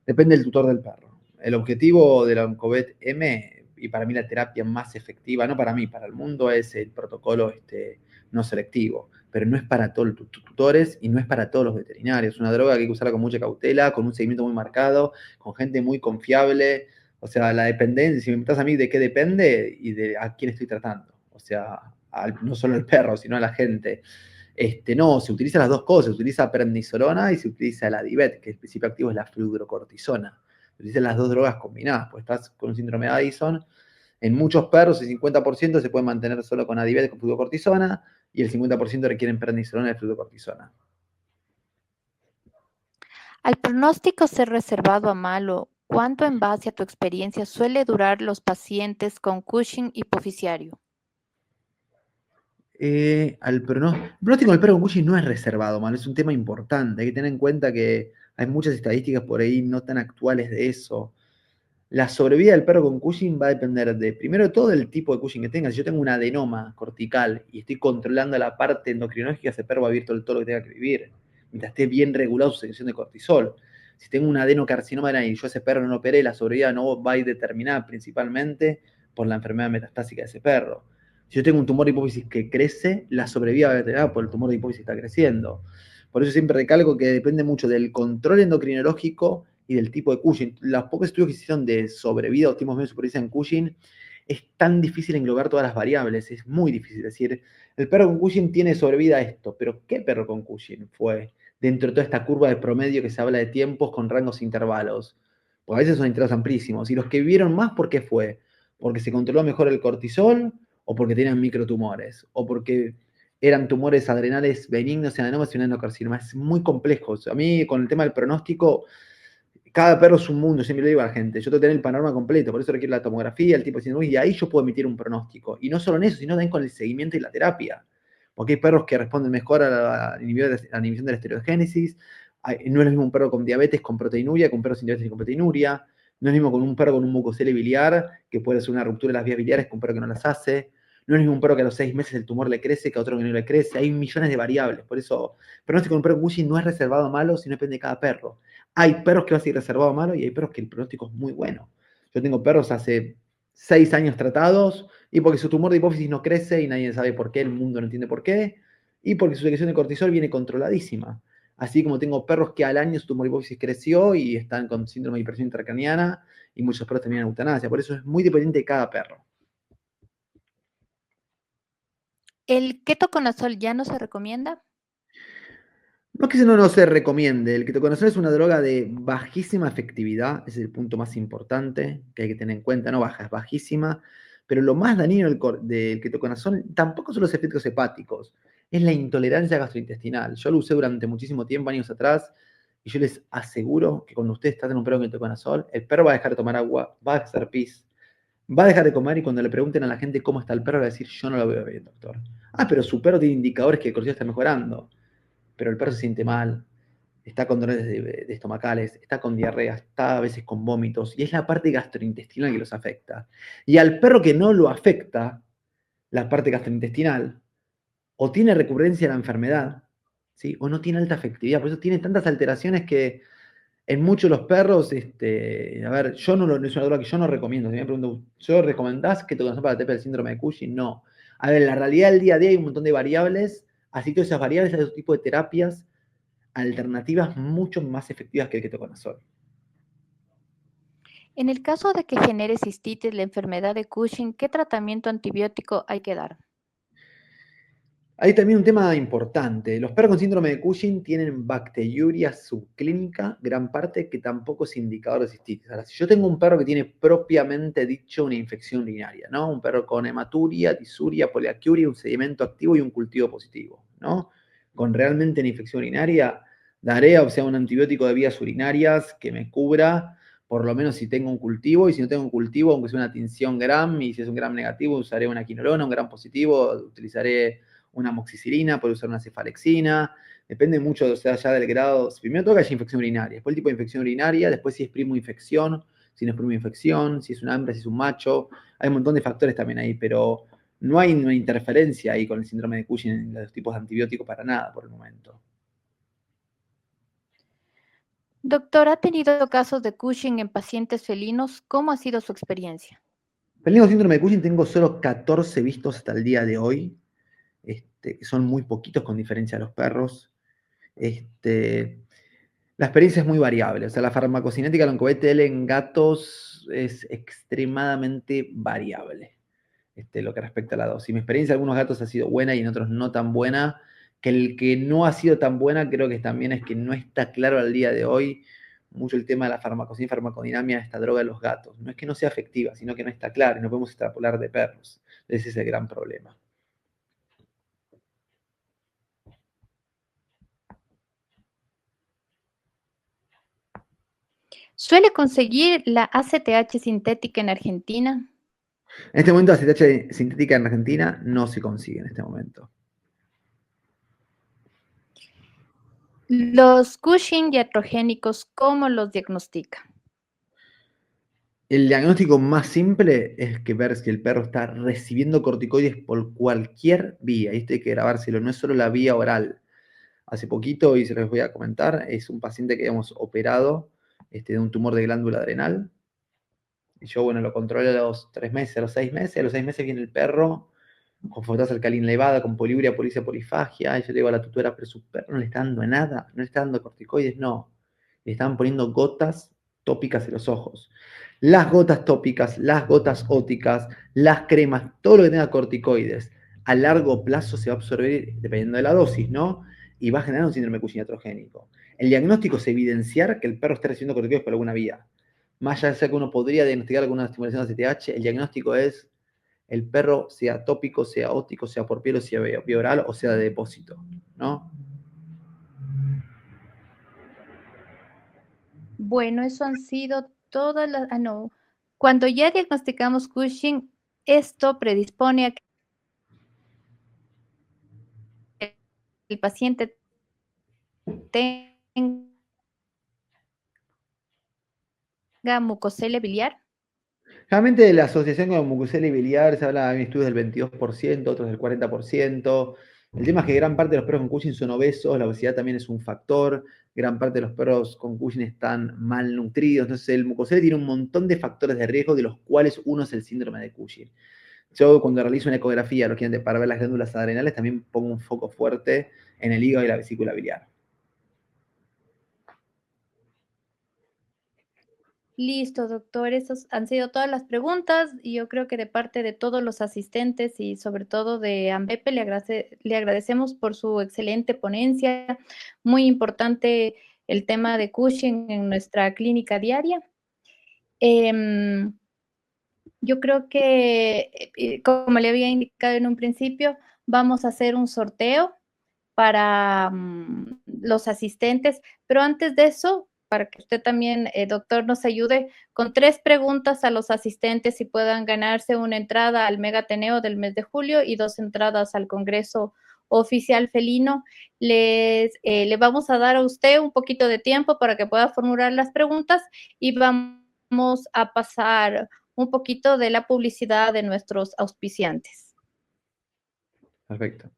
Depende del tutor del perro. El objetivo de la Oncovet M, y para mí la terapia más efectiva, no para mí, para el mundo, es el protocolo no selectivo. Pero no es para todos los tutores y no es para todos los veterinarios. Es una droga que hay que usarla con mucha cautela, con un seguimiento muy marcado, con gente muy confiable. O sea, la dependencia, si me preguntas a mí de qué depende y de a quién estoy tratando. O sea, no solo al perro, sino a la gente. No, se utilizan las dos cosas, se utiliza prednisolona y se utiliza el Adivet, que el principio activo es la fludrocortisona. Se utilizan las dos drogas combinadas, pues estás con un síndrome de Addison. En muchos perros el 50% se puede mantener solo con Adivet con fludrocortisona y el 50% requieren prednisolona y fludrocortisona. Al pronóstico ser reservado a malo, ¿cuánto en base a tu experiencia suele durar los pacientes con Cushing hipofisiario? El pronóstico del perro con Cushing no es reservado, man, es un tema importante. Hay que tener en cuenta que hay muchas estadísticas por ahí no tan actuales de eso. La sobrevida del perro con Cushing va a depender de, primero de todo, del tipo de Cushing que tenga. Si yo tengo un adenoma cortical y estoy controlando la parte endocrinológica, ese perro va a vivir todo lo que tenga que vivir, mientras esté bien regulado su secreción de cortisol. Si tengo un adenocarcinoma y yo a ese perro no lo operé, la sobrevida no va a ir determinada principalmente por la enfermedad metastásica de ese perro. Si yo tengo un tumor de hipófisis que crece, la sobrevida va a determinada por el tumor de hipófisis que está creciendo. Por eso siempre recalco que depende mucho del control endocrinológico y del tipo de Cushing. Los pocos estudios que hicieron de sobrevida o tiempos medio de supervivencia en Cushing, es tan difícil englobar todas las variables, es muy difícil decir, el perro con Cushing tiene sobrevida a esto, pero ¿qué perro con Cushing fue dentro de toda esta curva de promedio que se habla de tiempos con rangos e intervalos? Pues a veces son intervalos amplísimos. Y los que vivieron más, ¿por qué fue? ¿Porque se controló mejor el cortisol? ¿O porque tenían microtumores? ¿O porque eran tumores adrenales benignos y adenomas y un endocarcinoma? Es muy complejo. A mí, con el tema del pronóstico, cada perro es un mundo, siempre le digo a la gente. Yo tengo que tener el panorama completo, por eso requiere la tomografía, el tipo de síndrome, y ahí yo puedo emitir un pronóstico. Y no solo en eso, sino también con el seguimiento y la terapia. Porque hay perros que responden mejor a la inhibición de la esteroidogénesis. No es lo mismo un perro con diabetes con proteinuria que un perro sin diabetes y con proteinuria. No es lo mismo con un perro con un mucocele biliar, que puede ser una ruptura de las vías biliares, que un perro que no las hace. No es lo mismo un perro que a los 6 meses el tumor le crece que a otro que no le crece. Hay millones de variables. Por eso, pronóstico con un perro con Cushing no es reservado a malo, sino depende de cada perro. Hay perros que va a ser reservado a malo y hay perros que el pronóstico es muy bueno. Yo tengo perros hace 6 años tratados y porque su tumor de hipófisis no crece y nadie sabe por qué, el mundo no entiende por qué, y porque su secreción de cortisol viene controladísima. Así como tengo perros que al año su tumor de hipófisis creció y están con síndrome de hipertensión intracraniana y muchos perros terminan en eutanasia. Por eso es muy dependiente de cada perro. ¿El ketoconazol ya no se recomienda? No es que no se recomiende, el ketoconazol es una droga de bajísima efectividad, ese es el punto más importante que hay que tener en cuenta, no baja, es bajísima, pero lo más dañino del ketoconazol tampoco son los efectos hepáticos, es la intolerancia gastrointestinal. Yo lo usé durante muchísimo tiempo, años atrás, y yo les aseguro que cuando ustedes traten un perro con ketoconazol, el perro va a dejar de tomar agua, va a hacer pis, va a dejar de comer y cuando le pregunten a la gente cómo está el perro, va a decir, yo no lo veo bien, doctor. Ah, pero su perro tiene indicadores que el cortisol está mejorando, pero el perro se siente mal, está con dolores de estomacales, está con diarrea, está a veces con vómitos, y es la parte gastrointestinal que los afecta. Y al perro que no lo afecta, la parte gastrointestinal, o tiene recurrencia de la enfermedad, ¿sí? O no tiene alta efectividad, por eso tiene tantas alteraciones que en muchos de los perros, a ver, yo no es una droga que yo no recomiendo. Si me pregunto, ¿yo recomendás que te conozcas para la terapia del síndrome de Cushing? No. A ver, en la realidad del día a día hay un montón de variables, así que esas variables hay otro tipo de terapias alternativas mucho más efectivas que el ketoconazol. En el caso de que genere cistitis, la enfermedad de Cushing, ¿qué tratamiento antibiótico hay que dar? Hay también un tema importante. Los perros con síndrome de Cushing tienen bacteriuria subclínica, gran parte, que tampoco es indicador de cistitis. Ahora, si yo tengo un perro que tiene propiamente dicho una infección urinaria, ¿no? Un perro con hematuria, disuria, poliaquiuria, un sedimento activo y un cultivo positivo, ¿no? Con realmente una infección urinaria, daré, o sea, un antibiótico de vías urinarias que me cubra, por lo menos si tengo un cultivo, y si no tengo un cultivo, aunque sea una tinción gram, y si es un gram negativo, usaré una quinolona, un gram positivo, utilizaré una amoxicilina, puede usar una cefalexina, depende mucho, o sea, ya del grado. Primero toca si infección urinaria, después el tipo de infección urinaria, después si es primo infección, si no es primo infección, si es una hembra, si es un macho. Hay un montón de factores también ahí, pero no hay una interferencia ahí con el síndrome de Cushing en los tipos de antibióticos para nada por el momento. Doctor, ¿ha tenido casos de Cushing en pacientes felinos? ¿Cómo ha sido su experiencia? Felinos síndrome de Cushing tengo solo 14 vistos hasta el día de hoy, que son muy poquitos con diferencia a los perros. La experiencia es muy variable, o sea, la farmacocinética del oncoBTL en gatos es extremadamente variable, lo que respecta a la dosis. Mi experiencia en algunos gatos ha sido buena y en otros no tan buena, que el que no ha sido tan buena creo que también es que no está claro al día de hoy mucho el tema de la farmacocinia y farmacodinamia de esta droga de los gatos. No es que no sea efectiva, sino que no está claro y no podemos extrapolar de perros. Ese es el gran problema. ¿Suele conseguir la ACTH sintética en Argentina? En este momento la ACTH sintética en Argentina no se consigue en este momento. Los Cushing iatrogénicos, ¿cómo los diagnostica? El diagnóstico más simple es que ver si el perro está recibiendo corticoides por cualquier vía. Y esto hay que grabárselo, no es solo la vía oral. Hace poquito, y se los voy a comentar, es un paciente que hemos operado de un tumor de glándula adrenal. Y yo, bueno, lo controlé a los 3 meses, a los 6 meses. A los 6 meses viene el perro con fosfatasa alcalina elevada, con poliuria, policia, polifagia. Y yo le digo a la tutora, pero su perro no le está dando nada, no le está dando corticoides, no. Le están poniendo gotas tópicas en los ojos. Las gotas tópicas, las gotas óticas, las cremas, todo lo que tenga corticoides, a largo plazo se va a absorber dependiendo de la dosis, ¿no? Y va a generar un síndrome de Cushing iatrogénico. El diagnóstico es evidenciar que el perro está recibiendo corticoides por alguna vía. Más allá de que uno podría diagnosticar alguna estimulación de ACTH, el diagnóstico es el perro sea tópico, sea óptico, sea por piel, o sea vía oral, o sea de depósito, ¿no? Bueno, eso han sido todas las... no. Cuando ya diagnosticamos Cushing, esto predispone a que el paciente tenga mucocelia biliar. Realmente de la asociación con mucocelia biliar se habla de estudios del 22%, otros del 40%. El tema es que gran parte de los perros con Cushing son obesos, la obesidad también es un factor, gran parte de los perros con Cushing están malnutridos, entonces el mucocelia tiene un montón de factores de riesgo, de los cuales uno es el síndrome de Cushing. Yo cuando realizo una ecografía para ver las glándulas adrenales también pongo un foco fuerte en el hígado y la vesícula biliar. Listo, doctor. Esas han sido todas las preguntas y yo creo que de parte de todos los asistentes y sobre todo de AMBEPE le agradecemos por su excelente ponencia. Muy importante el tema de Cushing en nuestra clínica diaria. Yo creo que, como le había indicado en un principio, vamos a hacer un sorteo para los asistentes, pero antes de eso, para que usted también, doctor, nos ayude con 3 preguntas a los asistentes y puedan ganarse una entrada al Mega Ateneo del mes de julio y 2 entradas al Congreso Oficial Felino. Le vamos a dar a usted un poquito de tiempo para que pueda formular las preguntas y vamos a pasar un poquito de la publicidad de nuestros auspiciantes. Perfecto.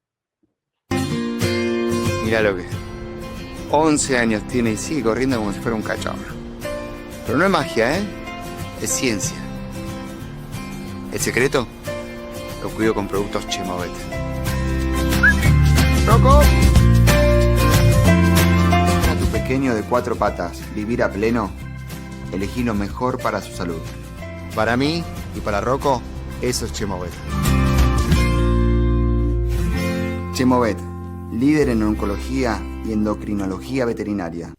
Mira lo que es. 11 años tiene y sigue corriendo como si fuera un cachorro. Pero no es magia, ¿eh? Es ciencia. El secreto lo cuido con productos Chemovet. ¡Rocco! A tu pequeño de 4 patas vivir a pleno, elegí lo mejor para su salud. Para mí y para Rocco, eso es Chemovet. Chemovet, líder en oncología y endocrinología veterinaria.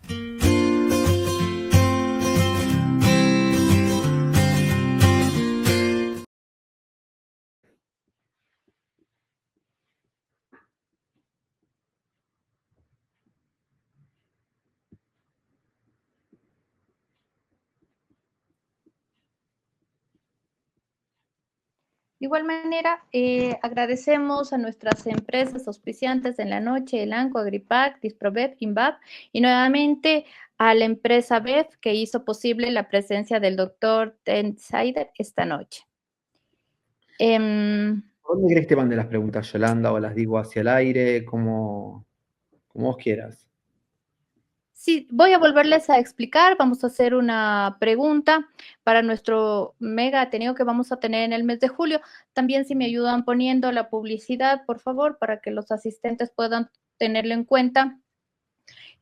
De igual manera, agradecemos a nuestras empresas auspiciantes en la noche, Elanco, Agripac, Disprobev, Invav, y nuevamente a la empresa BEF que hizo posible la presencia del doctor Tensaider esta noche. ¿Dónde crees que te mande las preguntas, Yolanda? ¿O las digo hacia el aire? Como vos quieras. Sí, voy a volverles a explicar. Vamos a hacer una pregunta para nuestro mega Ateneo que vamos a tener en el mes de julio. También si me ayudan poniendo la publicidad, por favor, para que los asistentes puedan tenerlo en cuenta.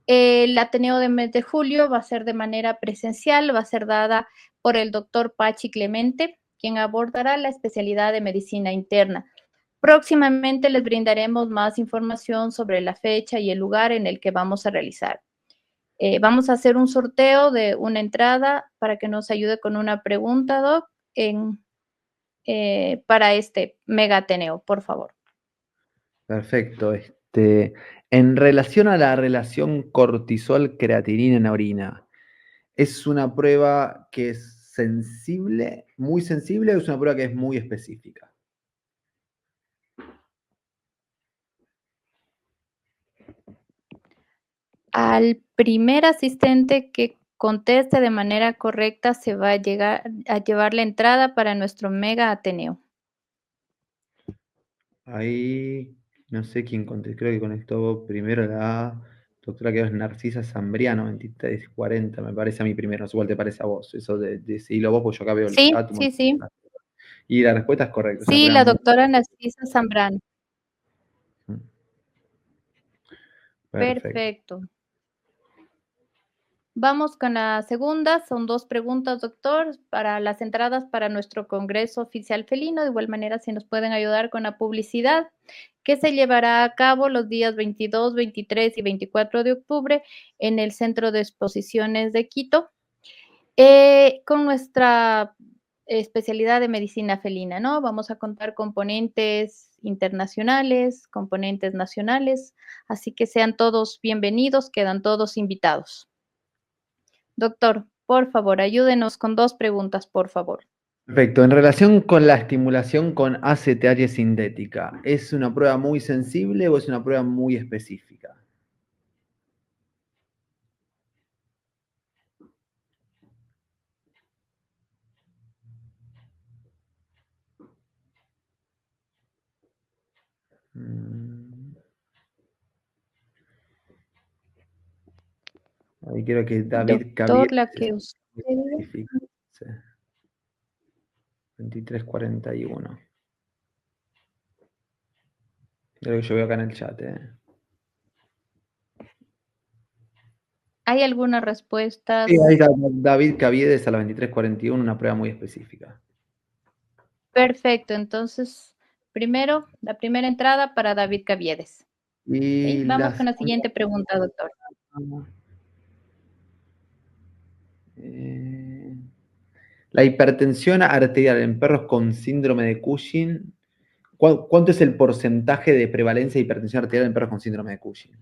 El Ateneo de mes de julio va a ser de manera presencial, va a ser dada por el doctor Pachi Clemente, quien abordará la especialidad de medicina interna. Próximamente les brindaremos más información sobre la fecha y el lugar en el que vamos a realizar. Vamos a hacer un sorteo de una entrada para que nos ayude con una pregunta, Doc, para este mega Ateneo, por favor. Perfecto. En relación a la relación cortisol-creatinina en orina, ¿es una prueba que es sensible, muy sensible, o es una prueba que es muy específica? Al primer asistente que conteste de manera correcta se va a llevar la entrada para nuestro mega Ateneo. Ahí no sé quién contestó, creo que conectó primero la doctora que es Narcisa Zambriano, 2340, me parece a mí primero, no sé cuál te parece a vos, eso de decirlo vos, porque yo acá veo el Sí, chat. sí, sí. Y la respuesta es correcta, es una Sí, prueba la muy... doctora Narcisa Zambrano. Perfecto. Perfecto. Vamos con la segunda, son 2 preguntas, doctor, para las entradas para nuestro Congreso Oficial Felino. De igual manera, si nos pueden ayudar con la publicidad, que se llevará a cabo los días 22, 23 y 24 de octubre en el Centro de Exposiciones de Quito, con nuestra especialidad de medicina felina, ¿no? Vamos a contar con ponentes internacionales, componentes nacionales, así que sean todos bienvenidos, quedan todos invitados. Doctor, por favor, ayúdenos con 2 preguntas, por favor. Perfecto. En relación con la estimulación con ACTH sintética, ¿es una prueba muy sensible o es una prueba muy específica? Ahí creo que David Doctor, Caviedes la es que usted... específica. Sí. 2341. Creo que yo veo acá en el chat. ¿Hay alguna respuesta? Sí, ahí está David Caviedes a la 2341, una prueba muy específica. Perfecto, entonces, primero, la primera entrada para David Caviedes. Y ¿Sí? Vamos con la siguiente pregunta, doctor. La hipertensión arterial en perros con síndrome de Cushing, ¿cuánto es el porcentaje de prevalencia de hipertensión arterial en perros con síndrome de Cushing?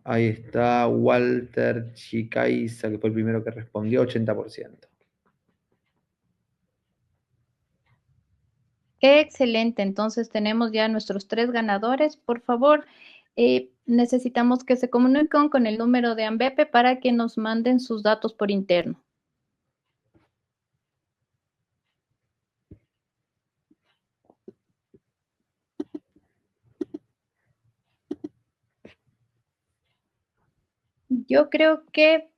Ahí está Walter Chicaiza, que fue el primero que respondió, 80%. Excelente, entonces tenemos ya nuestros 3 ganadores. Por favor, necesitamos que se comuniquen con el número de ANBEPE para que nos manden sus datos por interno. Yo creo que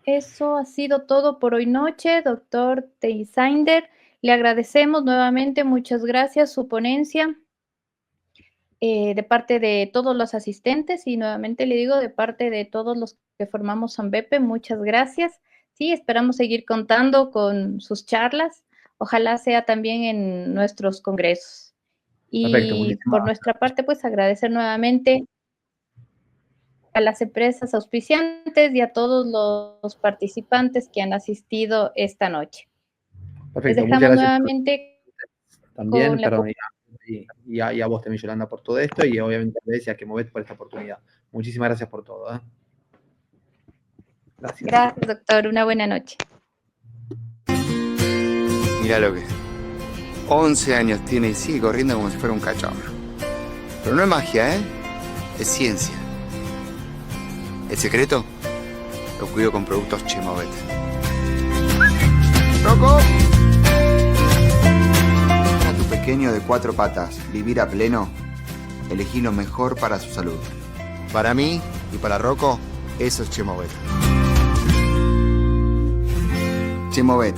eso ha sido todo por hoy noche, doctor Teisander. Le agradecemos nuevamente, muchas gracias, su ponencia. de parte de todos los asistentes y nuevamente le digo de parte de todos los que formamos AMBEPE, muchas gracias. Sí, esperamos seguir contando con sus charlas. Ojalá sea también en nuestros congresos. Perfecto, Y muchísimas por nuestra parte, pues agradecer nuevamente a las empresas auspiciantes y a todos los participantes que han asistido esta noche. Les Perfecto, muchas dejamos gracias nuevamente también, con la... perdón, y a vos también, Yolanda, por todo esto, y obviamente a Chemovet por esta oportunidad. Muchísimas gracias por todo. Gracias. Gracias, doctor. Una buena noche. Mirá lo que es. 11 años tiene y sigue corriendo como si fuera un cachorro. Pero no es magia, ¿eh? Es ciencia. El secreto lo cuido con productos Chemovet. ¡Rocco! A tu pequeño de 4 patas vivir a pleno, elegí lo mejor para su salud. Para mí y para Rocco, eso es Chemovet. Chemovet,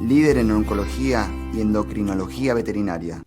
líder en oncología y endocrinología veterinaria.